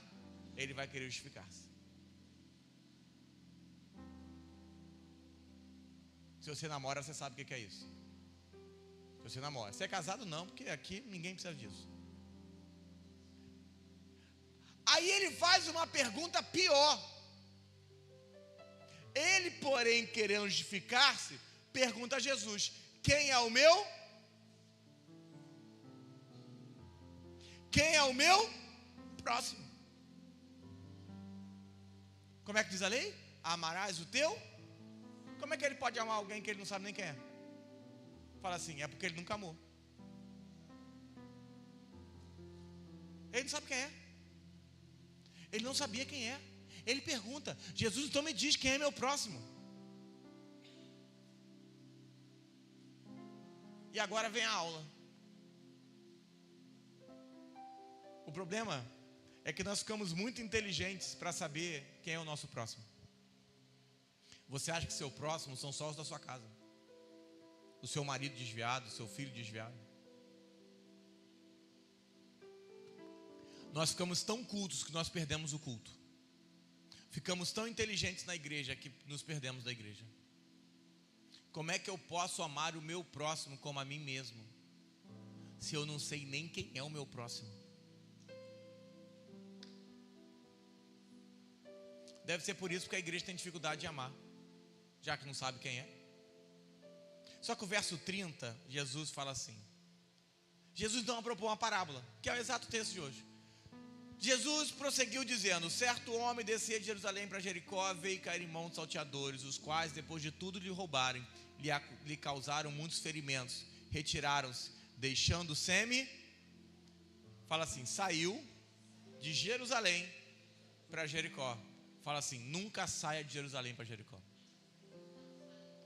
ele vai querer justificar-se. Se você namora, você sabe o que é isso. Se você namora, se é casado não, porque aqui ninguém precisa disso. Aí ele faz uma pergunta pior. Ele, porém, querendo justificar-se, pergunta a Jesus: quem é o meu? Quem é o meu próximo? Como é que diz a lei? Amarás o teu? Como é que ele pode amar alguém que ele não sabe nem quem é? Fala assim: é porque ele nunca amou. Ele não sabe quem é. Ele não sabia quem é. Ele pergunta: Jesus, então me diz quem é meu próximo. E agora vem a aula. O problema é que nós ficamos muito inteligentes para saber quem é o nosso próximo. Você acha que seu próximo são só os da sua casa, o seu marido desviado, o seu filho desviado. Nós ficamos tão cultos que nós perdemos o culto. Ficamos tão inteligentes na igreja que nos perdemos da igreja. Como é que eu posso amar o meu próximo como a mim mesmo, se eu não sei nem quem é o meu próximo? Deve ser por isso que a igreja tem dificuldade de amar, já que não sabe quem é. Só que o verso 30, Jesus fala assim. Jesus então propõe uma parábola, que é o exato texto de hoje. Jesus prosseguiu dizendo: certo homem descia de Jerusalém para Jericó, veio cair em mãos de salteadores, os quais, depois de tudo lhe roubarem, lhe causaram muitos ferimentos. Retiraram-se, deixando fala assim, saiu de Jerusalém para Jericó. Fala assim, nunca saia de Jerusalém para Jericó.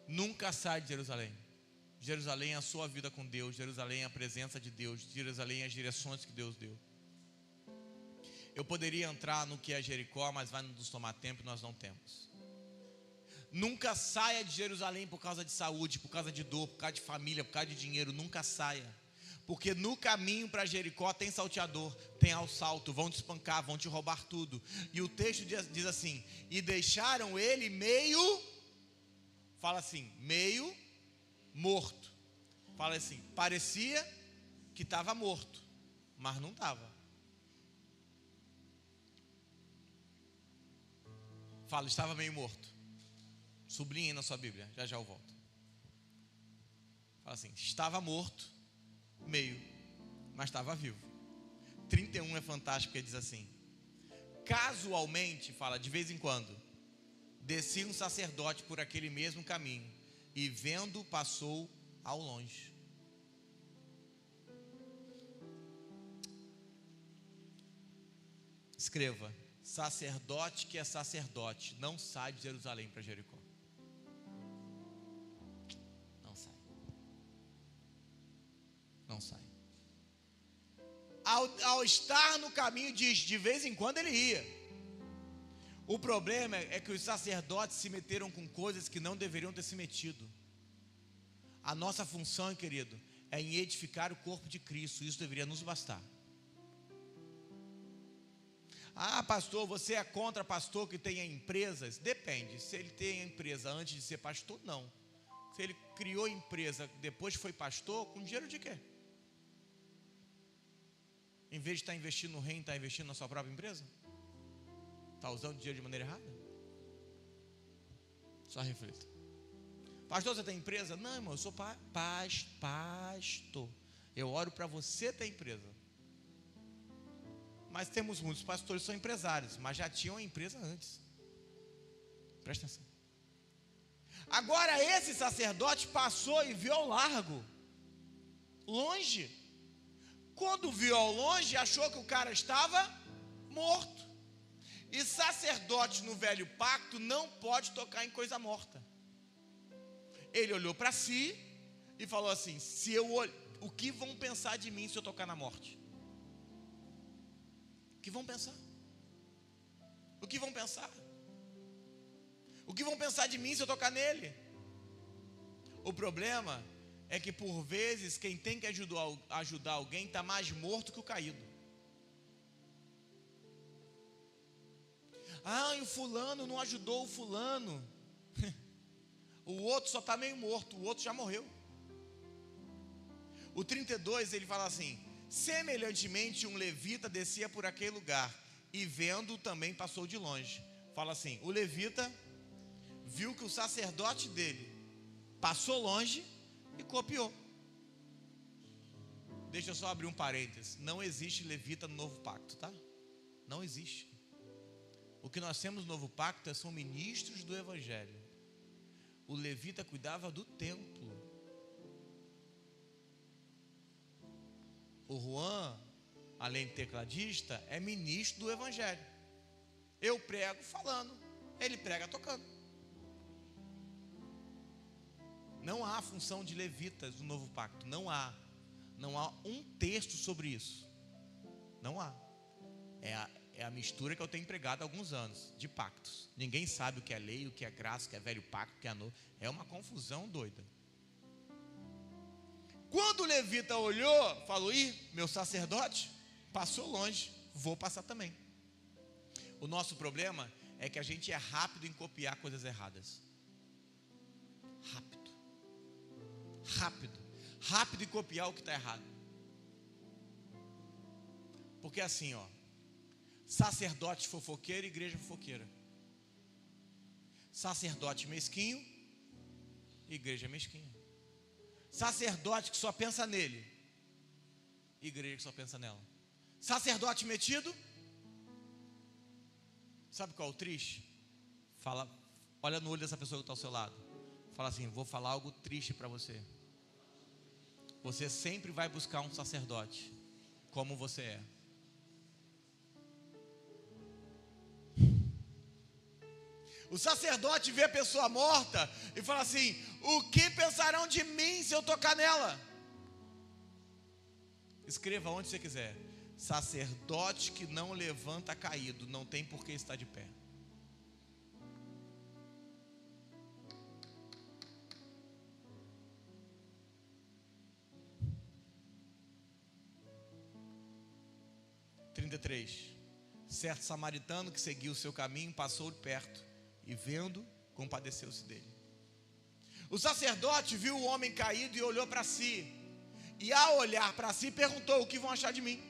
Nunca saia de Jerusalém. Jerusalém é a sua vida com Deus. Jerusalém é a presença de Deus. Jerusalém é as direções que Deus deu. Eu poderia entrar no que é Jericó, mas vai nos tomar tempo e nós não temos. Nunca saia de Jerusalém por causa de saúde, por causa de dor, por causa de família, por causa de dinheiro. Nunca saia. Porque no caminho para Jericó tem salteador, tem assalto, vão te espancar, vão te roubar tudo. E o texto diz assim, e deixaram ele fala assim, meio morto. Fala assim, parecia que estava morto, mas não estava. Fala, estava meio morto. Sublinhe na sua Bíblia, já já eu volto. Fala assim, estava morto, meio, mas estava vivo. 31 é fantástico, porque diz assim, casualmente, fala, de vez em quando, descia um sacerdote por aquele mesmo caminho, e vendo, passou ao longe. Escreva, sacerdote que é sacerdote, não sai de Jerusalém para Jericó. Não sai. Não sai. Ao estar no caminho, diz, de vez em quando ele ia. O problema é que os sacerdotes se meteram com coisas que não deveriam ter se metido. A nossa função, querido, é em edificar o corpo de Cristo. Isso deveria nos bastar. Ah, pastor, você é contra pastor que tenha empresas? Depende. Se ele tem a empresa antes de ser pastor, não. Se ele criou empresa depois foi pastor, com dinheiro de quê? Em vez de estar investindo no reino, está investindo na sua própria empresa? Está usando dinheiro de maneira errada? Só reflita. Pastor, você tem empresa? Não, irmão, eu sou pastor. Eu oro para você ter empresa. Mas temos muitos pastores que são empresários, mas já tinham a empresa antes. Presta atenção. Agora esse sacerdote passou e viu ao largo, longe. Quando viu ao longe, achou que o cara estava morto. E sacerdote no velho pacto não pode tocar em coisa morta. Ele olhou para si e falou assim, o que vão pensar de mim se eu tocar na morte? O que vão pensar? O que vão pensar? O que vão pensar de mim se eu tocar nele? O problema é que por vezes quem tem que ajudar alguém está mais morto que o caído. Ah, e o fulano não ajudou o fulano. O outro só está meio morto, o outro já morreu. O 32 ele fala assim, semelhantemente um levita descia por aquele lugar, e vendo também passou de longe. Fala assim, o levita viu que o sacerdote dele passou longe e copiou. Deixa eu só abrir um parênteses, não existe levita no novo pacto, tá? Não existe. O que nós temos no novo pacto são ministros do evangelho. O levita cuidava do templo. O Juan, além de tecladista, é ministro do evangelho. Eu prego falando, ele prega tocando. Não há função de levitas no novo pacto, não há um texto sobre isso, não há. É a mistura que eu tenho empregado há alguns anos, de pactos. Ninguém sabe o que é lei, o que é graça, o que é velho pacto, o que é novo. É uma confusão doida. Quando o levita olhou, falou: ih, meu sacerdote passou longe, vou passar também. O nosso problema é que a gente é rápido em copiar coisas erradas. Rápido em copiar o que está errado. Porque assim, sacerdote fofoqueiro, igreja fofoqueira. Sacerdote mesquinho, igreja mesquinha. Sacerdote que só pensa nele, igreja que só pensa nela. Sacerdote metido, sabe qual é o triste? Olha no olho dessa pessoa que está ao seu lado. Fala assim: vou falar algo triste para você. Você sempre vai buscar um sacerdote como você é. O sacerdote vê a pessoa morta e fala assim: o que pensarão de mim se eu tocar nela? Escreva onde você quiser: sacerdote que não levanta caído, não tem por que estar de pé. Certo samaritano que seguiu o seu caminho passou perto e, vendo, compadeceu-se dele. O sacerdote viu o homem caído e olhou para si, e ao olhar para si perguntou: o que vão achar de mim?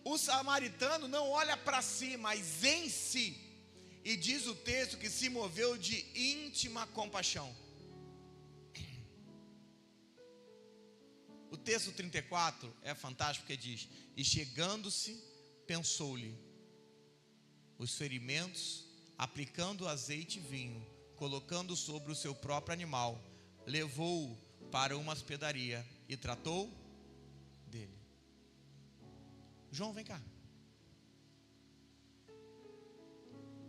O samaritano não olha para si, mas em si, e diz o texto que se moveu de íntima compaixão. O texto 34 é fantástico, porque diz: e chegando-se, pensou-lhe os ferimentos, aplicando azeite e vinho, colocando sobre o seu próprio animal, levou-o para uma hospedaria e tratou dele. João, vem cá.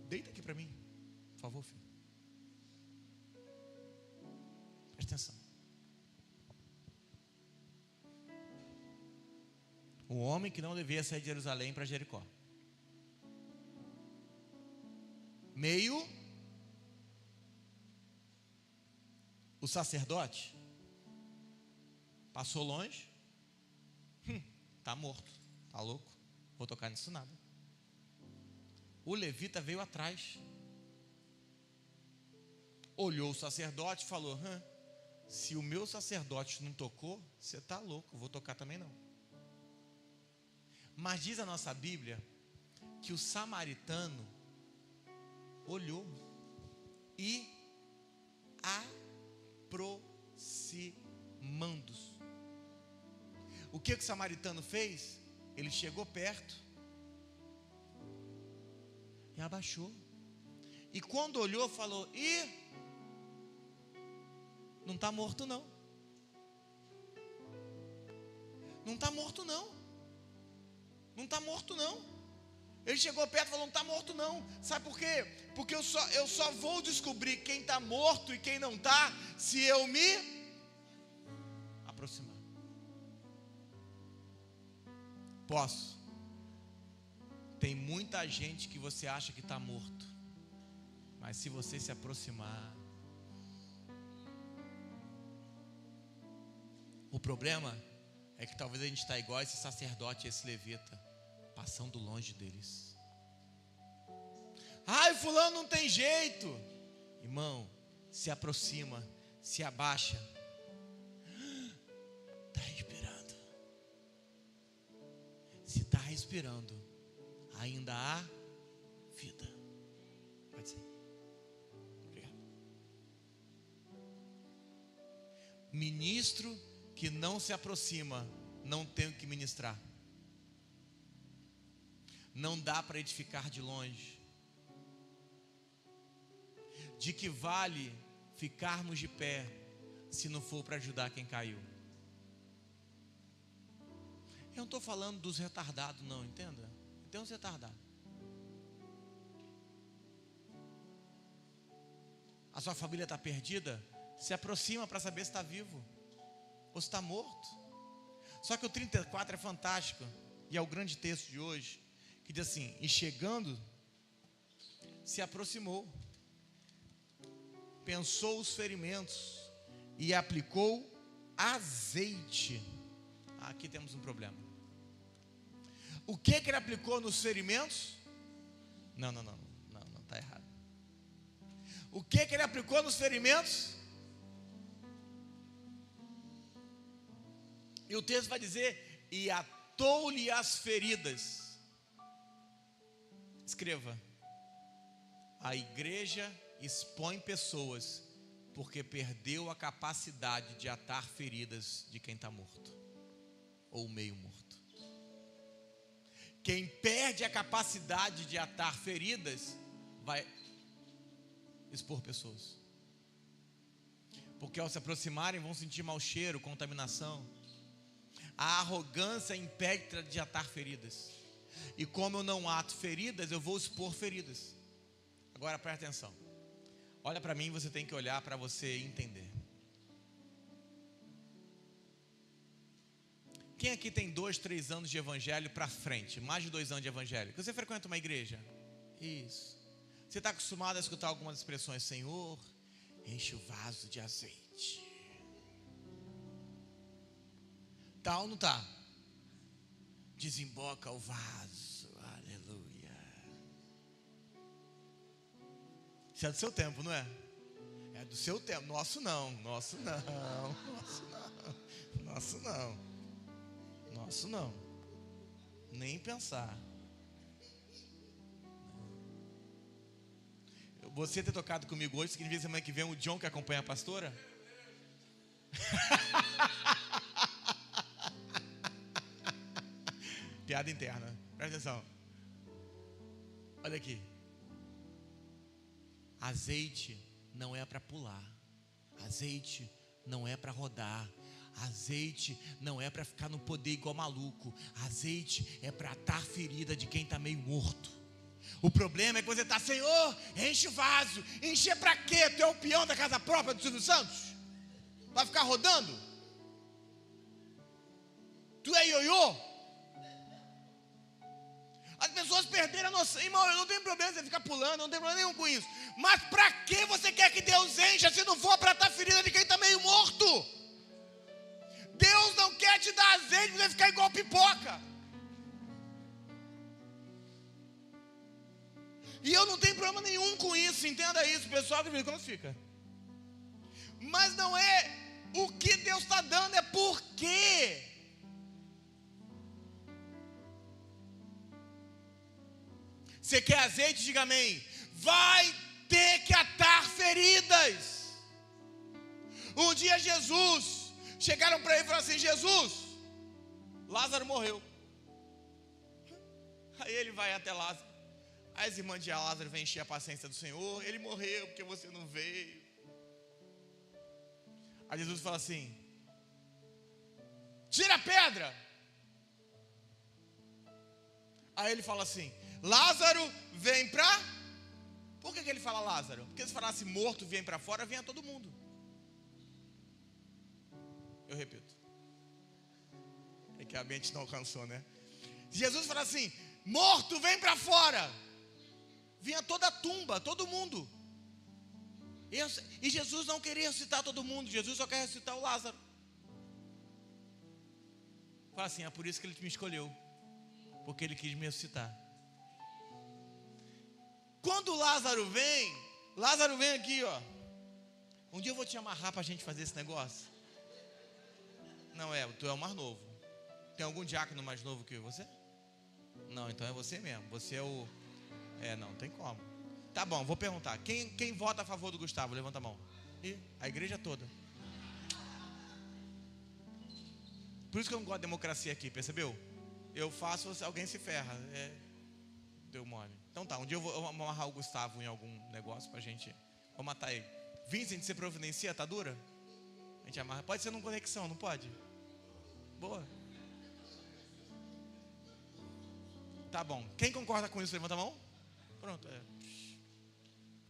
Deita aqui para mim, por favor, filho. Presta atenção. Um homem que não devia sair de Jerusalém para Jericó. O sacerdote passou longe. Está morto, está louco, vou tocar nisso nada. O levita veio atrás, olhou o sacerdote e falou: se o meu sacerdote não tocou, você está louco, vou tocar também não. Mas diz a nossa Bíblia que o samaritano olhou e, aproximando-se, o que o samaritano fez? Ele chegou perto e abaixou, e quando olhou falou: não está morto não. Não está morto não. Não está morto não. Ele chegou perto e falou: não está morto não. Sabe por quê? Porque eu só vou descobrir quem está morto e quem não está se eu me aproximar. Posso? Tem muita gente que você acha que está morto, mas se você se aproximar. O problema é que talvez a gente está igual a esse sacerdote, esse levita, passando longe deles. Ai, fulano não tem jeito. Irmão, se aproxima, se abaixa. Está respirando. Se está respirando, ainda há vida. Pode ser. Obrigado. Ministro que não se aproxima, não tem o que ministrar. Não dá para edificar de longe. De que vale ficarmos de pé se não for para ajudar quem caiu? Eu não estou falando dos retardados não, entenda? Tem uns retardados. A sua família está perdida? Se aproxima para saber se está vivo ou se está morto. Só que o 34 é fantástico, e é o grande texto de hoje, que que diz assim: e chegando, se aproximou, pensou os ferimentos e aplicou azeite. Aqui temos um problema. O que ele aplicou nos ferimentos? Não, está errado. O que ele aplicou nos ferimentos? E o texto vai dizer: e atou-lhe as feridas. Escreva: a igreja expõe pessoas porque perdeu a capacidade de atar feridas de quem está morto ou meio morto. Quem perde a capacidade de atar feridas vai expor pessoas, porque ao se aproximarem vão sentir mau cheiro, contaminação. A arrogância impede de atar feridas, e como eu não ato feridas, eu vou expor feridas. Agora presta atenção, olha para mim, você tem que olhar para você entender. Quem aqui tem 2, 3 anos de evangelho para frente? Mais de 2 anos de evangelho. Você frequenta uma igreja? Isso. Você está acostumado a escutar algumas expressões: Senhor, enche o vaso de azeite. Tá ou não tá? Desemboca o vaso. Aleluia. Isso é do seu tempo, não é? É do seu tempo. Nosso não. Nosso não. Nosso não. Nosso não. Nosso não, nem pensar. Você ter tocado comigo hoje significa que semana que vem o John que acompanha a pastora? Piada interna, presta atenção. Olha aqui. Azeite não é para pular, azeite não é para rodar, azeite não é para ficar no poder igual maluco. Azeite é para atar ferida de quem está meio morto. O problema é que você está: Senhor, enche o vaso. Encher para quê? Tu é o peão da casa própria do Silvio Santos? Vai ficar rodando? Tu é ioiô? As pessoas perderam a noção. Irmão, eu não tenho problema você ficar pulando, não tem problema nenhum com isso. Mas para que você quer que Deus encha se não for para atar ferida de quem está meio morto? Deus não quer te dar azeite para você ficar igual pipoca. E eu não tenho problema nenhum com isso, entenda isso, pessoal que como fica. Mas não é o que Deus está dando, é por quê. Você quer azeite? Diga amém. Vai ter que atar feridas. Um dia Jesus, chegaram para ele e falaram assim: Jesus, Lázaro morreu. Aí ele vai até Lázaro. Aí as irmãs de Lázaro vêm encher a paciência do Senhor. Ele morreu porque você não veio. Aí Jesus fala assim: tira a pedra. Aí ele fala assim: Lázaro vem pra... Por que ele fala Lázaro? Porque se falasse morto vem para fora, vinha todo mundo. Eu repito, é que a mente não alcançou, né? Jesus fala assim: morto vem para fora, vinha toda a tumba, todo mundo. E Jesus não queria ressuscitar todo mundo, Jesus só quer ressuscitar o Lázaro. Fala assim: é por isso que ele me escolheu, porque ele quis me ressuscitar. Quando Lázaro vem aqui, ó. Um dia eu vou te amarrar para a gente fazer esse negócio. Não tu é o mais novo. Tem algum diácono mais novo que você? Não, então é você mesmo. Você é o... não tem como. Tá bom, vou perguntar. Quem vota a favor do Gustavo? Levanta a mão. E a igreja toda. Por isso que eu não gosto de democracia aqui, percebeu? Eu faço, alguém se ferra. Deu mole. Então tá, um dia eu vou amarrar o Gustavo em algum negócio pra gente... Vou matar ele. Vincent, você providencia, tá dura? A gente amarra. Pode ser numa conexão, não pode? Boa. Tá bom. Quem concorda com isso, levanta a mão. Pronto,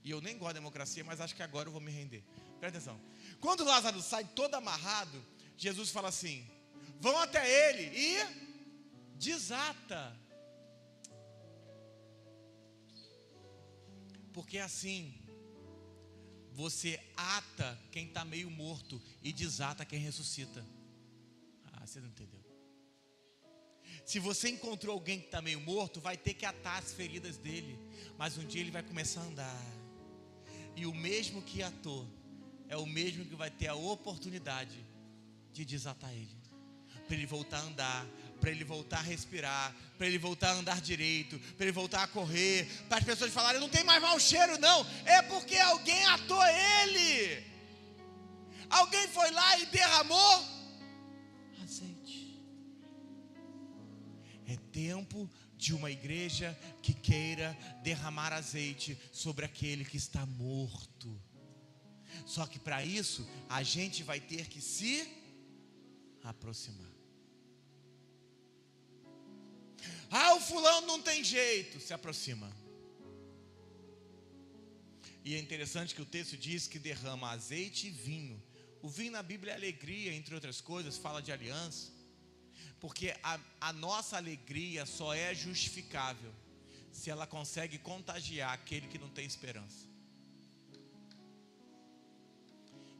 E eu nem gosto de democracia, mas acho que agora eu vou me render. Presta atenção. Quando Lázaro sai todo amarrado, Jesus fala assim: vão até ele e desata. Porque assim, você ata quem está meio morto e desata quem ressuscita. Você não entendeu. Se você encontrou alguém que está meio morto, vai ter que atar as feridas dele. Mas um dia ele vai começar a andar. E o mesmo que atou é o mesmo que vai ter a oportunidade de desatar ele. Para ele voltar a andar, para ele voltar a respirar, para ele voltar a andar direito, para ele voltar a correr, para as pessoas falarem, não tem mais mau cheiro não, é porque alguém atou ele. Alguém foi lá e derramou azeite. É tempo de uma igreja que queira derramar azeite sobre aquele que está morto. Só que para isso, a gente vai ter que se aproximar. O fulano não tem jeito, se aproxima. E é interessante que o texto diz que derrama azeite e vinho. O vinho na Bíblia é alegria, entre outras coisas, fala de aliança. Porque a nossa alegria só é justificável se ela consegue contagiar aquele que não tem esperança.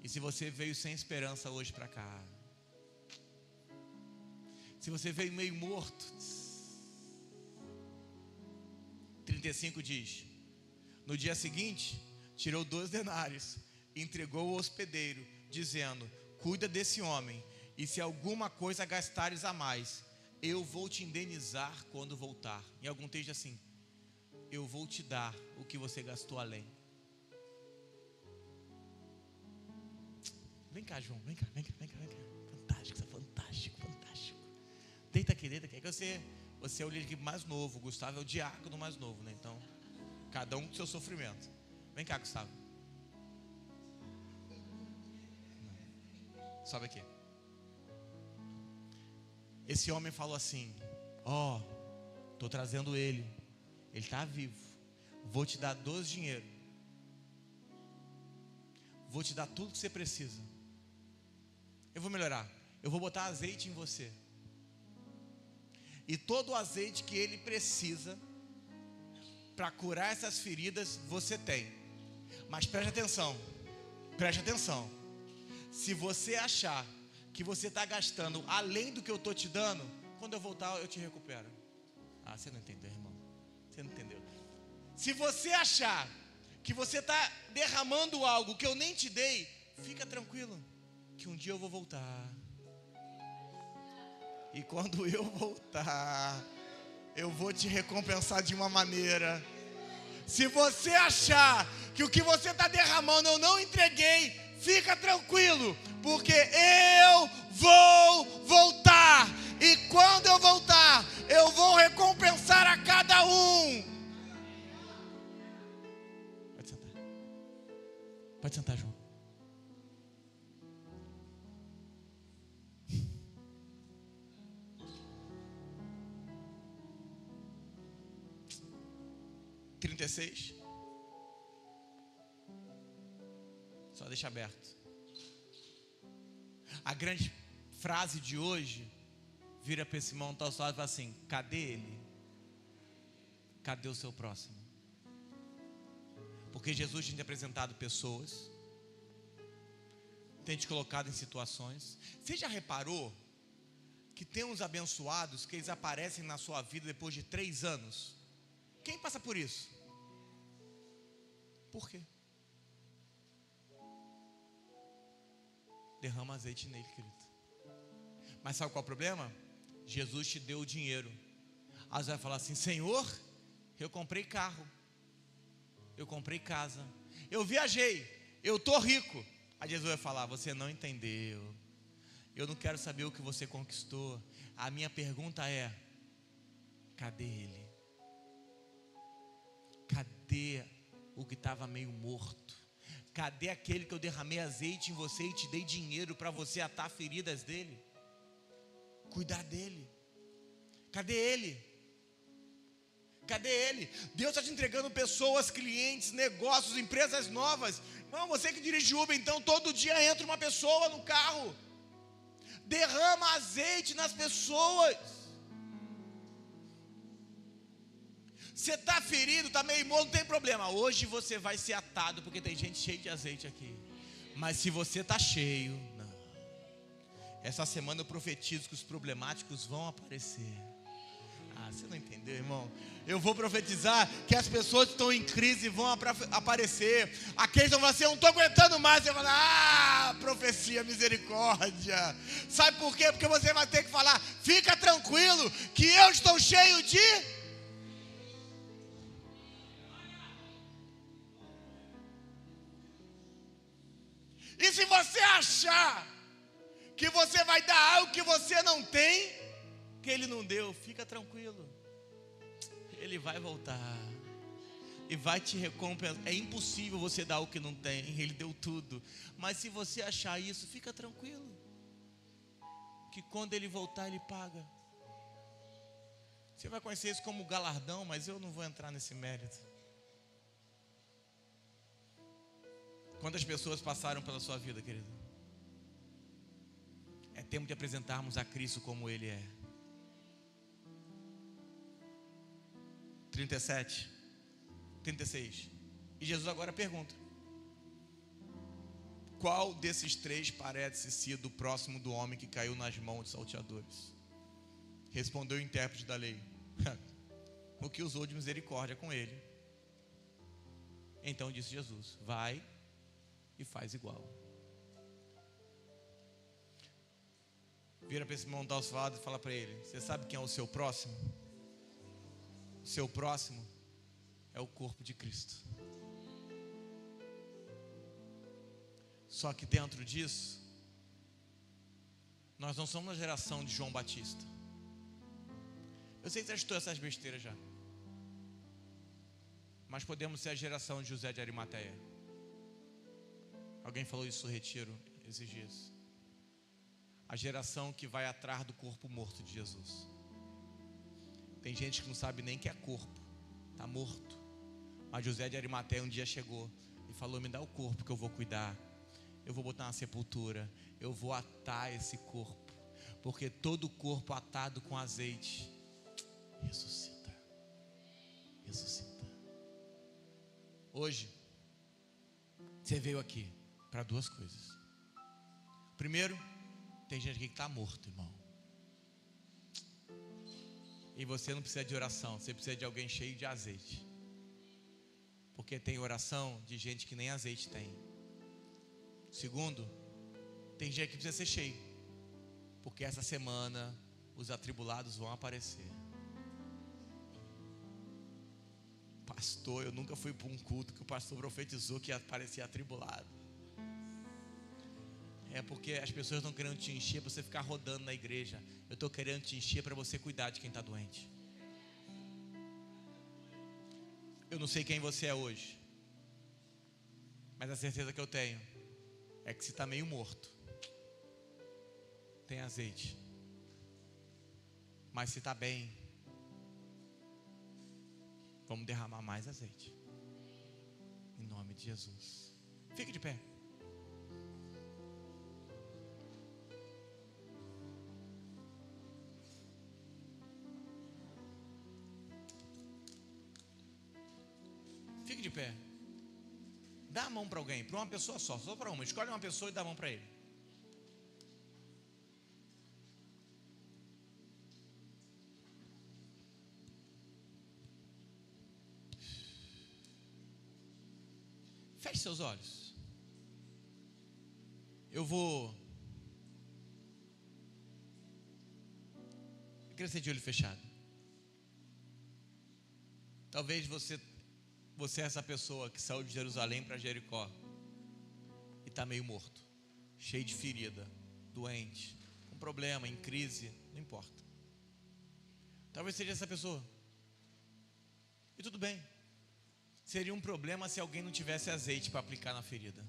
E se você veio sem esperança hoje para cá, se você veio meio morto, 35 diz, no dia seguinte, tirou 2 denários, entregou ao hospedeiro, dizendo, cuida desse homem, e se alguma coisa gastares a mais, eu vou te indenizar quando voltar. Em algum texto assim, eu vou te dar o que você gastou além. Vem cá, João, vem cá. Fantástico. Deita aqui. É que você é o líder mais novo, o Gustavo é o diácono mais novo, né? Então, cada um com seu sofrimento. Vem cá, Gustavo. Sobe aqui. Esse homem falou assim, estou trazendo ele está vivo, vou te dar 12 dinheiro, vou te dar tudo que você precisa, eu vou melhorar, eu vou botar azeite em você, e todo o azeite que ele precisa para curar essas feridas você tem. Mas preste atenção, se você achar que você está gastando além do que eu estou te dando, quando eu voltar eu te recupero. Você não entendeu, irmão, você não entendeu. Se você achar que você está derramando algo que eu nem te dei, fica tranquilo, que um dia eu vou voltar. E quando eu voltar, eu vou te recompensar de uma maneira. Se você achar que o que você está derramando eu não entreguei, fica tranquilo, porque eu vou voltar. E quando eu voltar, eu vou recompensar a cada um. Pode sentar, João. Só deixa aberto. A grande frase de hoje vira para esse irmão tal e fala assim: cadê ele? Cadê o seu próximo? Porque Jesus tem te apresentado pessoas, tem te colocado em situações. Você já reparou que tem uns abençoados que eles aparecem na sua vida depois de 3 anos? Quem passa por isso? Por quê? Derrama azeite nele, querido. Mas sabe qual é o problema? Jesus te deu o dinheiro. Aí você vai falar assim: Senhor, eu comprei carro, eu comprei casa, eu viajei, eu estou rico. Aí Jesus vai falar: você não entendeu. Eu não quero saber o que você conquistou. A minha pergunta é: cadê ele? Cadê o que estava meio morto? Cadê aquele que eu derramei azeite em você e te dei dinheiro para você atar feridas dele? Cuidar dele. Cadê ele? Cadê ele? Deus está te entregando pessoas, clientes, negócios, empresas novas. Não, você que dirige Uber, então todo dia entra uma pessoa no carro. Derrama azeite nas pessoas. Você está ferido, está meio morto, não tem problema. Hoje você vai ser atado, porque tem gente cheia de azeite aqui. Mas se você está cheio, não. Essa semana eu profetizo que os problemáticos vão aparecer. Você não entendeu, irmão? Eu vou profetizar que as pessoas que estão em crise vão aparecer. Aqueles que vão falar assim, eu não estou aguentando mais. Você vai falar, profecia, misericórdia. Sabe por quê? Porque você vai ter que falar, fica tranquilo, que eu estou cheio de... E se você achar que você vai dar algo que você não tem, que Ele não deu, fica tranquilo. Ele vai voltar e vai te recompensar. É impossível você dar o que não tem, Ele deu tudo. Mas se você achar isso, fica tranquilo, que quando Ele voltar, Ele paga. Você vai conhecer isso como galardão, mas eu não vou entrar nesse mérito. Quantas pessoas passaram pela sua vida, querido? É tempo de apresentarmos a Cristo como Ele é. 37, 36. E Jesus agora pergunta: qual desses três parece ser do próximo do homem que caiu nas mãos de salteadores? Respondeu o intérprete da lei: o que usou de misericórdia com ele. Então disse Jesus: vai e faz igual. Vira para esse irmão do seu lado e fala para ele: você sabe quem é o seu próximo? O seu próximo é o corpo de Cristo. Só que dentro disso, nós não somos a geração de João Batista. Eu sei que você já estudou essas besteiras já, mas podemos ser a geração de José de Arimateia. Alguém falou isso no retiro esses dias. A geração que vai atrás do corpo morto de Jesus. Tem gente que não sabe nem que é corpo, está morto. Mas José de Arimateia um dia chegou e falou: me dá o corpo que eu vou cuidar. Eu vou botar na sepultura, eu vou atar esse corpo, porque todo corpo atado com azeite ressuscita. Ressuscita. Hoje você veio aqui para duas coisas. Primeiro, tem gente aqui que está morto, irmão. E você não precisa de oração, você precisa de alguém cheio de azeite. Porque tem oração de gente que nem azeite tem. Segundo, tem gente que precisa ser cheio, porque essa semana os atribulados vão aparecer. Pastor, eu nunca fui para um culto que o pastor profetizou que ia aparecer atribulado. É porque as pessoas estão querendo te encher para você ficar rodando na igreja. Eu estou querendo te encher para você cuidar de quem está doente. Eu não sei quem você é hoje, mas a certeza que eu tenho é que se está meio morto, tem azeite. Mas se está bem, vamos derramar mais azeite. Em nome de Jesus. Fique de pé. Fique de pé. Dá a mão para alguém, para uma pessoa só para uma. Escolhe uma pessoa e dá a mão para ele. Feche seus olhos. Eu queria ser de olho fechado. Talvez você é essa pessoa que saiu de Jerusalém para Jericó e está meio morto, cheio de ferida, doente, com problema, em crise, não importa. Talvez seja essa pessoa. E tudo bem. Seria um problema se alguém não tivesse azeite para aplicar na ferida.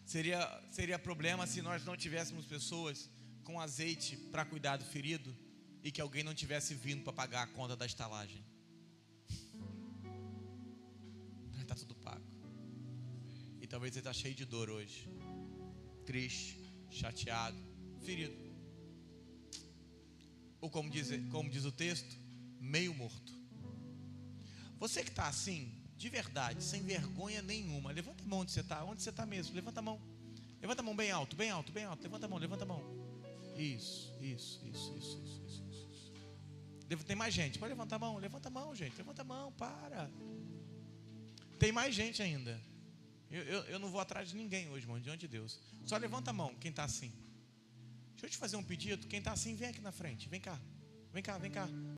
Seria problema se nós não tivéssemos pessoas com azeite para cuidar do ferido e que alguém não tivesse vindo para pagar a conta da estalagem. Está tudo pago. E talvez você está cheio de dor hoje, triste, chateado, ferido, ou como diz o texto, meio morto. Você que está assim, de verdade, sem vergonha nenhuma, levanta a mão onde você está mesmo, levanta a mão bem alto, bem alto, bem alto, levanta a mão, isso. Tem mais gente, pode levantar a mão, gente, levanta a mão, para, tem mais gente ainda, eu não vou atrás de ninguém hoje, irmão, diante de Deus, só levanta a mão, quem está assim. Deixa eu te fazer um pedido, quem está assim, vem aqui na frente, vem cá.